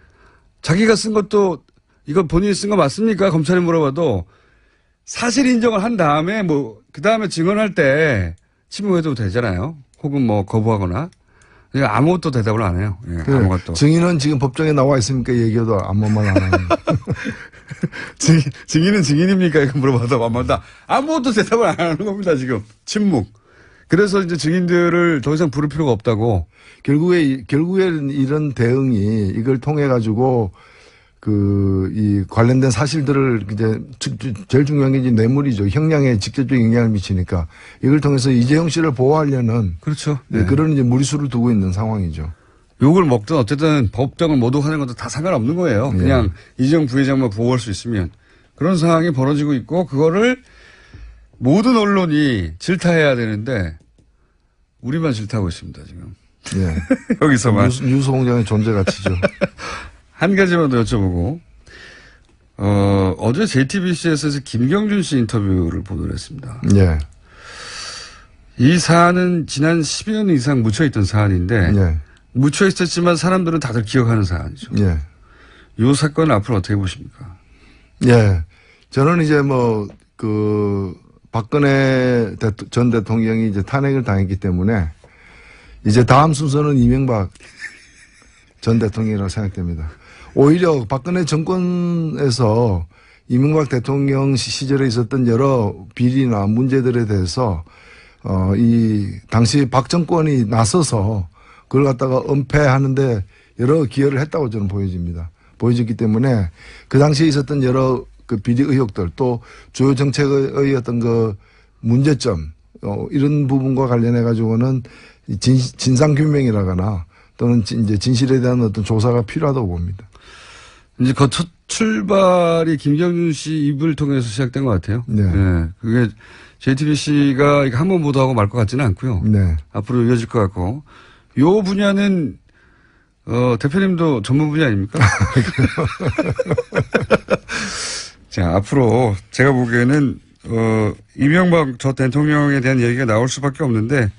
자기가 쓴 것도 이거 본인이 쓴 거 맞습니까? 검찰이 물어봐도 사실 인정을 한 다음에 그 다음에 증언할 때 침묵해도 되잖아요. 혹은 거부하거나. 아무것도 대답을 안 해요. 예, 아무것도. 증인은 지금 법정에 나와 있으니까 얘기해도 아무 말 안 하는. 증인은 증인입니까? 이거 물어봐도 아무것도 대답을 안 하는 겁니다, 지금. 침묵. 그래서 이제 증인들을 더 이상 부를 필요가 없다고. 결국에는 이런 대응이 이걸 통해 가지고 이 관련된 사실들을 이제 제일 중요한 게 이제 뇌물이죠. 형량에 직접적인 영향을 미치니까 이걸 통해서 이재용 씨를 보호하려는 그렇죠. 네. 그런 이제 무리수를 두고 있는 상황이죠. 욕을 먹든 어쨌든 법정을 모독하는 것도 다 상관없는 거예요. 그냥 이재용 부회장만 보호할 수 있으면 그런 상황이 벌어지고 있고 그거를 모든 언론이 질타해야 되는데 우리만 질타하고 있습니다 지금. 예. 여기서만. 뉴스 공장의 존재 가치죠. 한 가지만 더 여쭤보고, 어제 JTBC에서 김경준 씨 인터뷰를 보도를 했습니다. 예. 이 사안은 지난 10여 년 이상 묻혀있던 사안인데, 예. 묻혀있었지만 사람들은 다들 기억하는 사안이죠. 예. 이 사건은 앞으로 어떻게 보십니까? 예. 저는 이제 박근혜 전 대통령이 이제 탄핵을 당했기 때문에, 이제 다음 순서는 이명박 전 대통령이라고 생각됩니다. 오히려 박근혜 정권에서 이명박 대통령 시절에 있었던 여러 비리나 문제들에 대해서 이 당시 박 정권이 나서서 그걸 갖다가 은폐하는데 여러 기여를 했다고 저는 보여졌기 때문에 그 당시에 있었던 여러 그 비리 의혹들 또 주요 정책의 어떤 그 문제점 이런 부분과 관련해 가지고는 진상규명이라거나 또는 이제 진실에 대한 어떤 조사가 필요하다고 봅니다. 이제 그 첫 출발이 김경준 씨 입을 통해서 시작된 것 같아요. 네. 네. 그게 JTBC가 한 번 보도하고 말 것 같지는 않고요. 네. 앞으로 이어질 것 같고. 요 분야는, 대표님도 전문 분야 아닙니까? 자, 앞으로 제가 보기에는, 이명박 전 대통령에 대한 얘기가 나올 수밖에 없는데,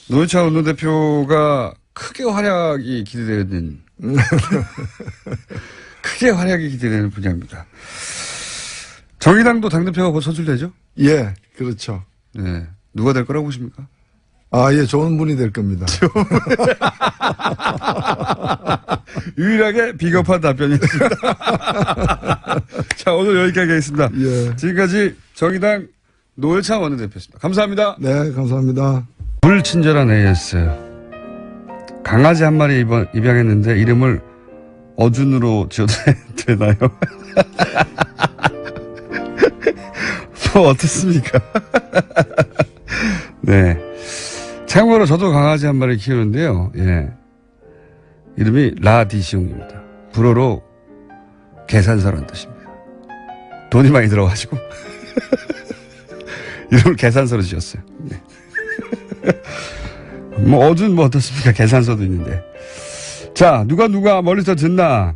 노회찬 원내대표가 크게 활약이 기대되는 분야입니다. 정의당도 당대표가 곧 선출되죠? 예, 그렇죠. 네. 누가 될 거라고 보십니까? 예, 좋은 분이 될 겁니다. 유일하게 비겁한 답변이었습니다. 자, 오늘 여기까지 하겠습니다. 예. 지금까지 정의당 노회찬 원내대표였습니다. 감사합니다. 네, 감사합니다. 불친절한 AS. 강아지 한 마리 입양했는데 이름을 어준으로 지어도 되나요? 어떻습니까? 네. 참고로 저도 강아지 한 마리 키우는데요. 예. 이름이 라디시옹입니다. 불어로 계산서라는 뜻입니다. 돈이 많이 들어가지고. 이름을 계산서로 지었어요. 네. 어준 어떻습니까? 계산서도 있는데. 자, 누가 멀리서 듣나.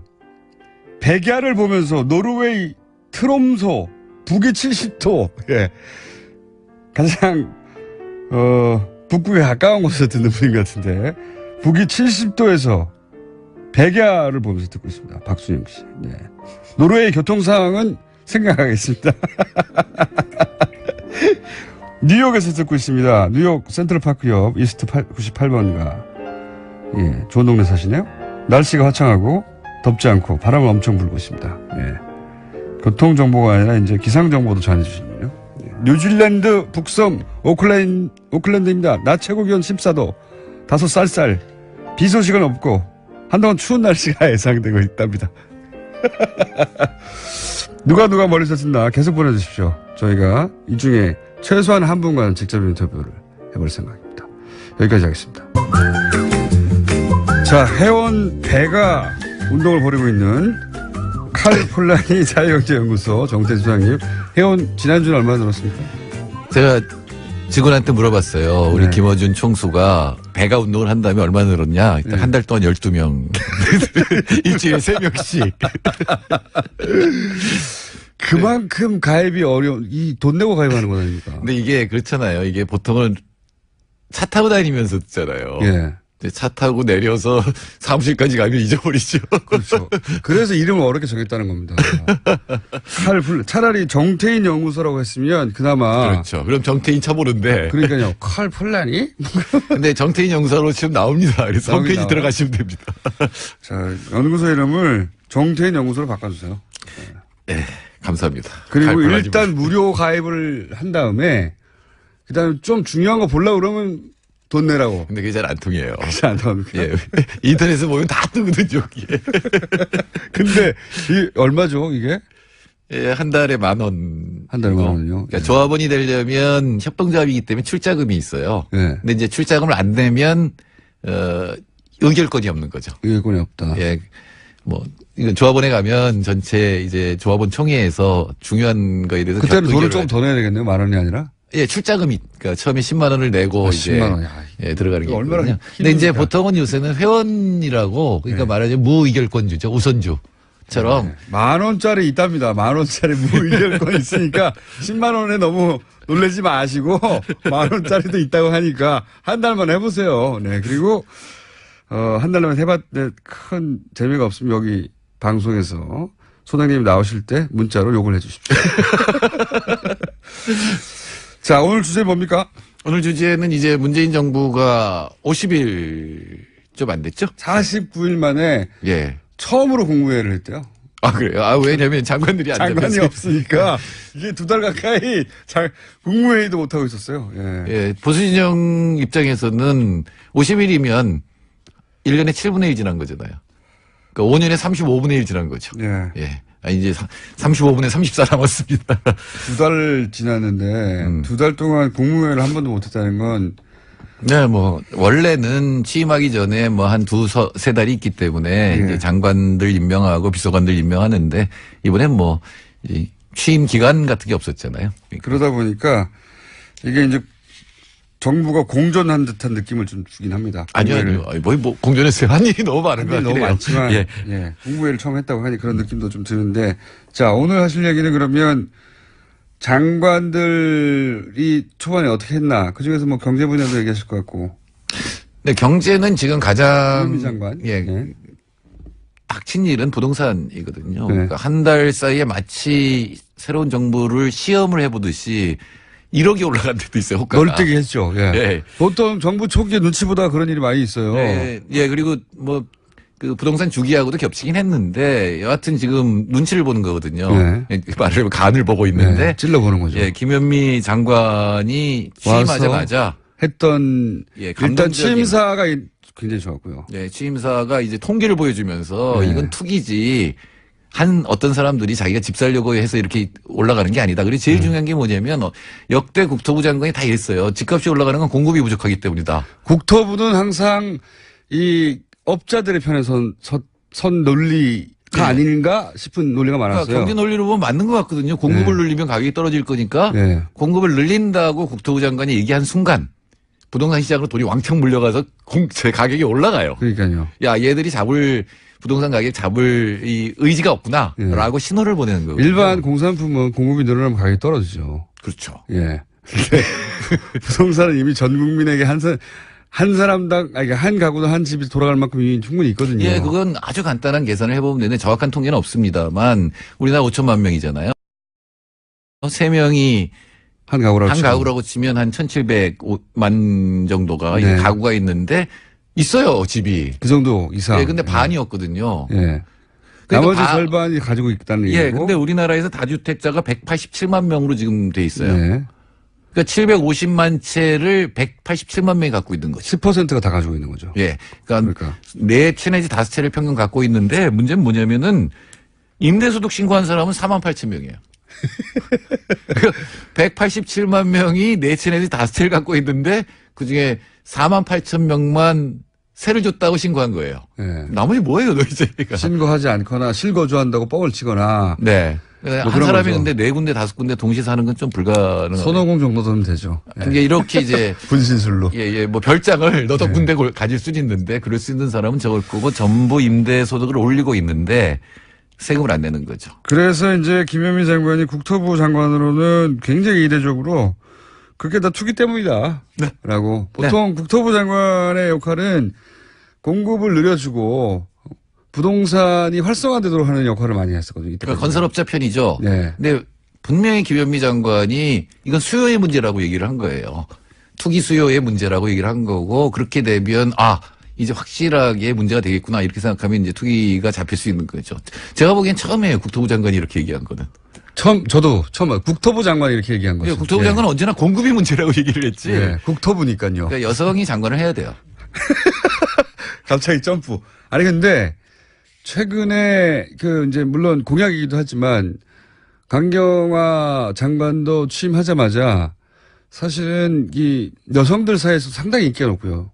백야를 보면서 노르웨이 트롬소 북위 70도. 예. 가장, 북극에 가까운 곳에서 듣는 분인 것 같은데. 북위 70도에서 백야를 보면서 듣고 있습니다. 박순영 씨. 네. 노르웨이 교통상황은 생각하겠습니다. 뉴욕에서 듣고 있습니다. 뉴욕 센트럴파크역 이스트 98번가. 예, 좋은 동네 사시네요. 날씨가 화창하고 덥지 않고 바람은 엄청 불고 있습니다. 예. 교통정보가 아니라 이제 기상정보도 전해주시네요. 예. 뉴질랜드 북섬 오클랜드입니다. 낮 최고 기온 14도, 다소 쌀쌀. 비 소식은 없고 한동안 추운 날씨가 예상되고 있답니다. 누가 멀리서 듣나 계속 보내주십시오. 저희가 이 중에 최소한 한 분과는 직접 인터뷰를 해볼 생각입니다. 여기까지 하겠습니다. 자, 해원 배가 운동을 벌이고 있는 칼폴라니 자유경제연구소 정태주 소장님. 해원 지난주에 얼마나 들었습니까? 제가 직원한테 물어봤어요. 우리 네. 김어준 총수가 배가 운동을 한 다음에 얼마나 늘었냐. 네. 한 달 동안 12명. 일주일에 3명씩. 그만큼 가입이 어려운, 돈 내고 가입하는 거 아닙니까? 근데 이게 그렇잖아요. 이게 보통은 차 타고 다니면서 듣잖아요. 예. 차 타고 내려서 사무실까지 가면 잊어버리죠. 그렇죠. 그래서 이름을 어렵게 정했다는 겁니다. 차라리 정태인 연구소라고 했으면 그나마. 그렇죠. 그럼 정태인 쳐보는데. 그러니까요. 칼 폴라니? 근데 정태인 연구소로 지금 나옵니다. 그래서 홈페이지 나와요? 들어가시면 됩니다. 자, 연구소 이름을 정태인 연구소로 바꿔주세요. 네, 감사합니다. 그리고 갈뻔하지 일단 무료 가입을 한 다음에 그다음에 좀 중요한 거 보려고 그러면 돈 내라고. 근데 그게 잘 안 통해요. 그렇지 않답니까? 예. 인터넷에 보면 다 뜨거든요, 이게. 근데 이 얼마죠 이게? 예, 한 달에 10,000원. 한 달에 10,000원이요? 그러니까 예. 조합원이 되려면 협동조합이기 때문에 출자금이 있어요. 예. 근데 이제 출자금을 안 내면, 의결권이 없는 거죠. 의결권이 없다. 예. 뭐, 이건 조합원에 가면 전체 이제 조합원 총회에서 중요한 거에 대해서 그때는 돈을 의결을 좀 더 내야 되겠네요. 10,000원이 아니라. 예, 출자금이, 그러니까 처음에 10만 원을 내고 이제 10만 원. 야, 예, 들어가는 게 얼마나 있거든요. 근데 이제 힘듭니까? 보통은 요새는 회원이라고 그러니까 네. 말하자면 무의결권주죠. 우선주처럼 10,000원짜리 있답니다. 10,000원짜리 무의결권 있으니까 10만 원에 너무 놀라지 마시고 10,000원짜리도 있다고 하니까 한 달만 해보세요. 네. 그리고 한 달만 해봤는데 큰 재미가 없으면 여기 방송에서 소장님이 나오실 때 문자로 욕을 해주십시오. 자, 오늘 주제 뭡니까? 오늘 주제는 이제 문재인 정부가 50일 좀 안 됐죠? 49일 만에 예. 처음으로 국무회의를 했대요. 아, 그래요? 아, 왜냐면 장관들이 안 장관이 잡혔어요. 없으니까 이게 2달 가까이 국무회의도 못하고 있었어요. 예. 예. 보수진영 입장에서는 50일이면 1년에 7분의 1 지난 거잖아요. 그러니까 5년에 35분의 1 지난 거죠. 예. 예. 아, 이제 35분에 34 남았습니다. 2달 지났는데 2달 동안 국무회의를 한 번도 못했다는 건 네, 뭐, 원래는 취임하기 전에 뭐 한 세 달이 있기 때문에 예. 이제 장관들 임명하고 비서관들 임명하는데 이번엔 뭐, 이 취임 기간 같은 게 없었잖아요. 그러다 보니까 이게 이제 정부가 공전한 듯한 느낌을 좀 주긴 합니다. 아니요, 국무회의를. 아니요. 뭐, 공전했어요. 한 일이 너무 많은 것 한 일이 같긴 너무 해요. 많지만 예. 예, 국무회의를 처음 했다고 하니 그런 느낌도 좀 드는데 자, 오늘 하실 얘기는 그러면 장관들이 초반에 어떻게 했나 그중에서 뭐 경제 분야도 얘기하실 것 같고 네, 경제는 지금 가장 김현미 장관 예, 예. 닥친 일은 부동산이거든요. 네. 그러니까 한 달 사이에 마치 새로운 정부를 시험을 해보듯이 1억이 올라간 데도 있어요. 호가가. 널뛰기 했죠. 예. 예. 보통 정부 초기에 눈치 보다 그런 일이 많이 있어요. 예, 예, 그리고 뭐, 그 부동산 주기하고도 겹치긴 했는데 여하튼 지금 눈치를 보는 거거든요. 네. 예, 말을 간을 보고 있는데. 네, 찔러보는 거죠. 예, 김현미 장관이 취임하자마자. 했던 예, 일단 감동적인- 취임사가 굉장히 좋았고요. 네, 취임사가 이제 통계를 보여주면서 네. 이건 투기지. 한 어떤 사람들이 자기가 집 살려고 해서 이렇게 올라가는 게 아니다. 그리고 제일 중요한 게 뭐냐면 역대 국토부 장관이 다 이랬어요. 집값이 올라가는 건 공급이 부족하기 때문이다. 국토부는 항상 이 업자들의 편에 선 논리가 네. 아닌가 싶은 논리가 그러니까 많았어요. 경제 논리로 보면 맞는 것 같거든요. 공급을 네. 늘리면 가격이 떨어질 거니까 네. 공급을 늘린다고 국토부 장관이 얘기한 순간 부동산 시장으로 돈이 왕창 물려가서 제 가격이 올라가요. 그러니까요. 야, 얘들이 부동산 가격 잡을 이 의지가 없구나라고 신호를 보내는 거예요. 일반 공산품은 공급이 늘어나면 가격이 떨어지죠. 그렇죠. 예. 근데 부동산은 이미 전 국민에게 한 사람당, 아니, 한 가구당 한 집이 돌아갈 만큼 이미 충분히 있거든요. 예, 그건 아주 간단한 계산을 해보면 되는데 정확한 통계는 없습니다만 우리나라 5천만 명이잖아요. 3명이 한 가구라고 한 치고. 가구라고 치면 한 1,700만 정도가 네. 가구가 있는데 있어요, 집이. 그 정도 이상. 예, 근데 반이었거든요. 예. 그러니까 나머지 절반이 가지고 있다는 예, 얘기고. 근데 우리나라에서 다주택자가 187만 명으로 지금 돼 있어요. 예. 그러니까 750만 채를 187만 명이 갖고 있는 거죠. 10%가 다 가지고 있는 거죠. 예. 그러니까 그러니까. 4채 내지 5채를 평균 갖고 있는데 문제는 뭐냐면은 임대소득 신고한 사람은 4만 8천 명이에요. 187만 명이 4채 내지 5채를 갖고 있는데 그중에 4만 8천 명만 세를 줬다고 신고한 거예요. 예. 나머지 뭐예요, 너희들이가. 신고하지 않거나 실거주한다고 뻥을 치거나 네. 뭐 한 그런 사람이 거죠. 근데 4군데 5군데 동시에 사는 건 좀 불가능해요. 선호공 정도 되면 되죠. 예. 그게 이렇게 이제 분신술로. 예, 뭐 별장을 너도 군데 가질 수는 있는데 그럴 수 있는 사람은 적을 거고 전부 임대 소득을 올리고 있는데 세금을 안 내는 거죠. 그래서 이제 김현미 장관이 국토부 장관으로는 굉장히 이례적으로 그게 다 투기 때문이다. 네. 라고. 보통 국토부 장관의 역할은 공급을 늘려주고 부동산이 활성화되도록 하는 역할을 많이 했었거든요. 그러니까 건설업자 편이죠. 네. 근데 분명히 김현미 장관이 이건 수요의 문제라고 얘기를 한 거예요. 투기 수요의 문제라고 얘기를 한 거고 그렇게 되면 이제 확실하게 문제가 되겠구나 이렇게 생각하면 이제 투기가 잡힐 수 있는 거죠. 제가 보기엔 처음이에요. 국토부 장관이 이렇게 얘기한 거는. 저도 처음 국토부 장관이 이렇게 얘기한 거죠. 국토부 장관은 언제나 공급이 문제라고 얘기를 했지. 네. 국토부니까요. 그러니까 여성이 장관을 해야 돼요. 갑자기 점프. 아니 근데 최근에 이제 물론 공약이기도 하지만 강경화 장관도 취임하자마자 사실은 이 여성들 사이에서 상당히 인기가 높고요.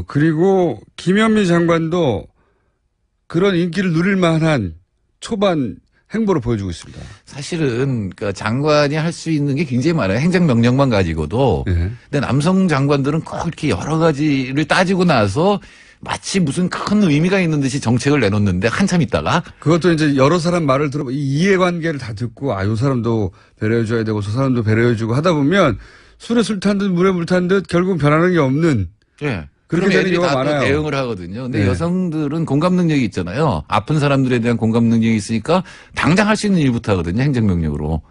그리고 김현미 장관도 그런 인기를 누릴 만한 초반 행보를 보여주고 있습니다. 사실은 그 장관이 할 수 있는 게 굉장히 많아요. 행정명령만 가지고도. 네. 근데 남성 장관들은 꼭 이렇게 여러 가지를 따지고 나서 마치 무슨 큰 의미가 있는 듯이 정책을 내놓는데 한참 있다가 그것도 이제 여러 사람 말을 들어보면 이해관계를 다 듣고 이 사람도 배려해줘야 되고 저 사람도 배려해주고 하다 보면 술에 술 탄 듯 물에 물 탄 듯 결국은 변하는 게 없는 예. 그렇게 그럼 되는 애들이 경우가 다 또 많아요. 대응을 하거든요. 근데 네. 여성들은 공감 능력이 있잖아요. 아픈 사람들에 대한 공감 능력이 있으니까 당장 할 수 있는 일부터 하거든요. 행정명령으로.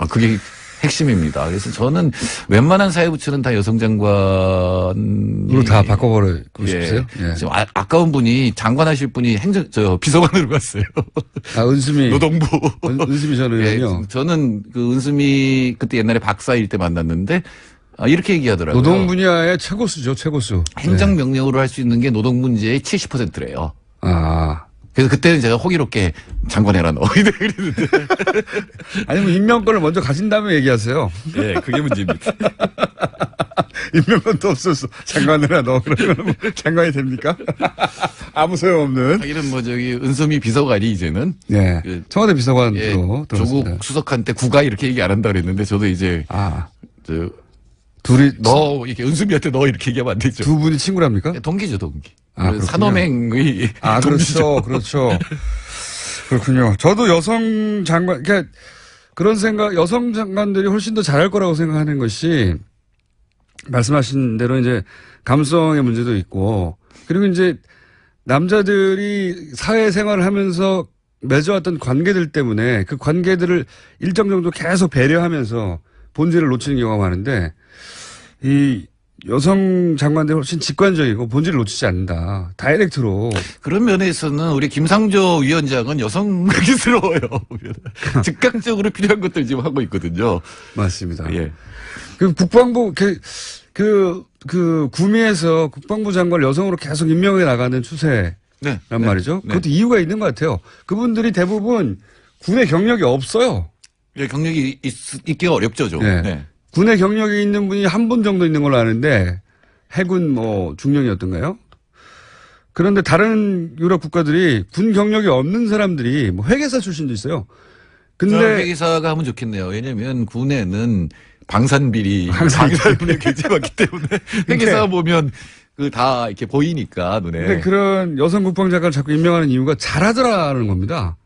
그게 핵심입니다. 그래서 저는 웬만한 사회부처는 다 여성 장관으로 다 바꿔버리고 싶으세요? 예. 지금 아까운 분이 장관 하실 분이 비서관으로 갔어요. 은수미. 노동부. 은수미 전 의원이요. 저는 그 은수미 그때 옛날에 박사일 때 만났는데 이렇게 얘기하더라고요. 노동 분야의 최고수죠, 최고수. 행정명령으로 할 수 있는 게 노동 문제의 70%래요. 그래서 그때는 제가 호기롭게 장관해라 너. 이랬는데. 아니면 임명권을 먼저 가진 다음에 얘기하세요. 예, 그게 문제입니다. 임명권도 없었어. 장관해라 너. 그러면 장관이 됩니까? 아무 소용없는. 하기는 은수미 비서관이 이제는. 네. 청와대 비서관으로 들었습니다. 조국 수석한테 국가 이렇게 얘기 안 한다 그랬는데 저도 이제. 둘이 이렇게 은수미한테 너 이렇게 얘기하면 안 되죠. 두 분이 친구랍니까? 동기죠, 동기. 그렇군요. 산업행의. 그렇죠. 그렇군요. 저도 여성 장관, 그러니까 그런 생각, 여성 장관들이 훨씬 더 잘할 거라고 생각하는 것이 말씀하신 대로 이제 감성의 문제도 있고 그리고 이제 남자들이 사회생활을 하면서 맺어왔던 관계들 때문에 그 관계들을 일정 정도 계속 배려하면서 본질을 놓치는 경우가 많은데 이 여성 장관들이 훨씬 직관적이고 본질을 놓치지 않는다. 다이렉트로. 그런 면에서는 우리 김상조 위원장은 여성스러워요. 즉각적으로 필요한 것들 지금 하고 있거든요. 맞습니다. 예. 그 국방부 구미에서 국방부 장관을 여성으로 계속 임명해 나가는 추세란 말이죠. 네. 그것도 이유가 있는 것 같아요. 그분들이 대부분 군의 경력이 없어요. 예, 경력이 있기가 어렵죠, 좀. 네. 네. 군의 경력이 있는 분이 한 분 정도 있는 걸로 아는데 해군 중령이었던가요? 그런데 다른 유럽 국가들이 군 경력이 없는 사람들이 회계사 출신도 있어요. 근데 회계사가 하면 좋겠네요. 왜냐면 군에는 방산비리 굉장히 많기 때문에 회계사가 보면 다 이렇게 보이니까 눈에. 근데 그런 여성 국방장관을 자꾸 임명하는 이유가 잘하더라는 겁니다.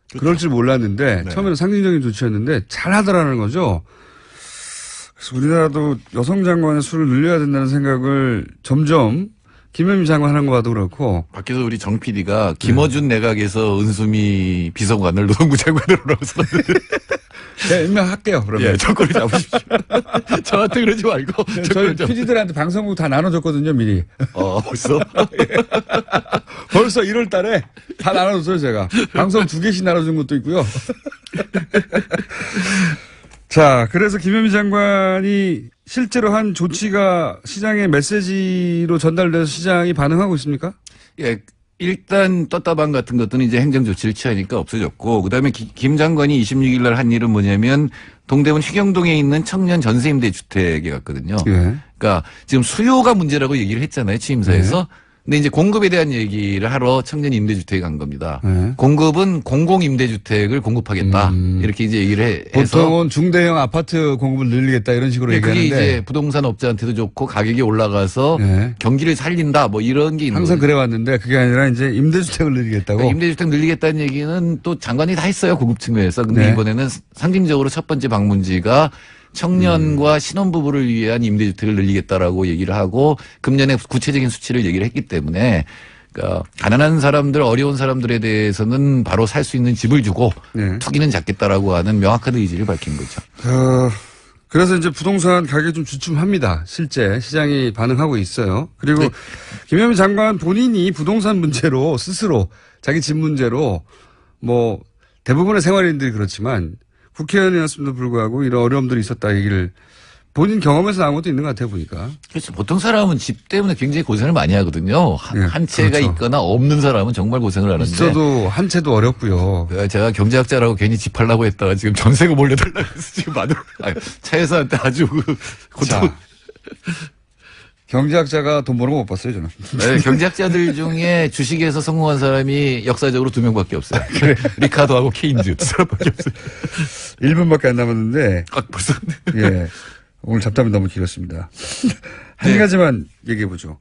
그렇죠. 그럴 줄 몰랐는데 네. 처음에는 상징적인 조치였는데 잘하더라는 거죠. 그래서 우리나라도 여성 장관의 수를 늘려야 된다는 생각을 점점 김현미 장관 하는 거 봐도 그렇고. 밖에서 우리 정 PD가 김어준 내각에서 은수미 비서관을 노동부 장관으로 넣었었는데. 네, 임명할게요, 그러면. 예, 조건을 잡으십시오. 저한테 그러지 말고. 저희 PD들한테 방송국 다 나눠줬거든요, 미리. 벌써? 벌써 1월 달에 다 나눠줬어요, 제가. 방송 2개씩 나눠준 것도 있고요. 자, 그래서 김현미 장관이 실제로 한 조치가 시장의 메시지로 전달돼서 시장이 반응하고 있습니까? 예, 일단 떴다방 같은 것들은 이제 행정 조치를 취하니까 없어졌고, 그 다음에 김 장관이 26일 날 한 일은 뭐냐면 동대문 휘경동에 있는 청년 전세임대 주택에 갔거든요. 예. 그러니까 지금 수요가 문제라고 얘기를 했잖아요, 취임사에서. 근데 이제 공급에 대한 얘기를 하러 청년 임대주택에 간 겁니다. 공급은 공공임대주택을 공급하겠다. 이렇게 이제 얘기를 해서. 보통은 중대형 아파트 공급을 늘리겠다 이런 식으로 그게 얘기하는데. 이제 부동산 업자한테도 좋고 가격이 올라가서 경기를 살린다 뭐 이런 게 있는 항상 거죠. 그래왔는데 그게 아니라 이제 임대주택을 늘리겠다고. 그러니까 임대주택 늘리겠다는 얘기는 또 장관이 다 했어요. 공급 측면에서. 근데 네. 이번에는 상징적으로 첫 번째 방문지가 청년과 신혼부부를 위한 임대주택을 늘리겠다라고 얘기를 하고 금년에 구체적인 수치를 얘기를 했기 때문에 그러니까 가난한 사람들, 어려운 사람들에 대해서는 바로 살 수 있는 집을 주고 네. 투기는 작겠다라고 하는 명확한 의지를 밝힌 거죠. 그래서 이제 부동산 가격이 좀 주춤합니다. 실제 시장이 반응하고 있어요. 그리고 네. 김현미 장관 본인이 부동산 문제로 스스로 자기 집 문제로 뭐 대부분의 생활인들이 그렇지만 국회의원이었음에도 불구하고 이런 어려움들이 있었다 얘기를 본인 경험에서 나온 것도 있는 것 같아요 보니까. 그렇죠. 보통 사람은 집 때문에 굉장히 고생을 많이 하거든요. 네, 한 채가 그렇죠. 있거나 없는 사람은 정말 고생을 하는데. 있어도 한 채도 어렵고요. 제가 경제학자라고 괜히 집 팔라고 했다가 지금 전세금 몰려달라고 해서 지금 차에서한테 아주 고통. 자, 경제학자가 돈 버는 거 못 봤어요 저는. 네, 경제학자들 중에 주식에서 성공한 사람이 역사적으로 2명밖에 없어요. 리카도하고 케인즈 두 사람밖에 없어요. 1분밖에 안 남았는데. 벌써. 예. 오늘 잡담이 너무 길었습니다. 한 가지만 얘기해 보죠.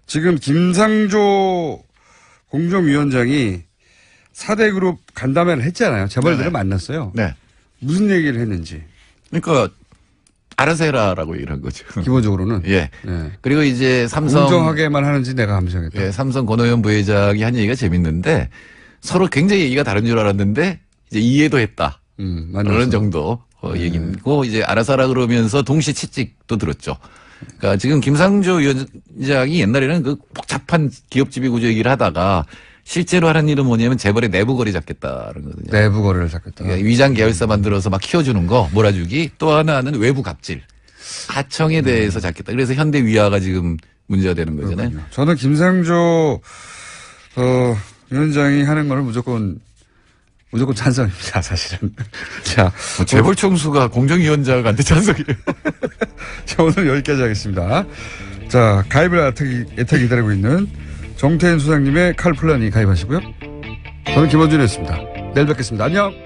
지금 김상조 공정위원장이 4대 그룹 간담회를 했잖아요. 재벌들을 만났어요. 네. 무슨 얘기를 했는지. 그러니까 알아서 해라라고 얘기를 한 거죠. 기본적으로는. 예. 예. 그리고 이제 삼성 공정하게만 하는지 내가 감시하겠다. 예, 삼성 권오현 부회장이 한 얘기가 재밌는데 서로 굉장히 얘기가 다른 줄 알았는데 이제 이해도 했다. 그런 정도 얘기고 이제 알아서 하라 그러면서 동시 채찍도 들었죠. 그러니까 지금 김상조 위원장이 옛날에는 그 복잡한 기업 지배 구조 얘기를 하다가 실제로 하는 일은 뭐냐면 재벌의 내부 거래 잡겠다는 거거든요. 내부 거래를 잡겠다. 그러니까 위장 계열사 만들어서 막 키워주는 거 몰아주기 또 하나는 외부 갑질 하청에 대해서 잡겠다. 그래서 현대 위화가 지금 문제가 되는 거잖아요. 그렇군요. 저는 김상조 위원장이 하는 거는 무조건 찬성입니다, 사실은. 자. 재벌 총수가 공정위원장한테 찬성이에요. 자, 오늘 여기까지 하겠습니다. 자, 가입을 애타게 기다리고 있는 정태인 소장님의 칼플란이 가입하시고요. 저는 김원준이었습니다. 내일 뵙겠습니다. 안녕!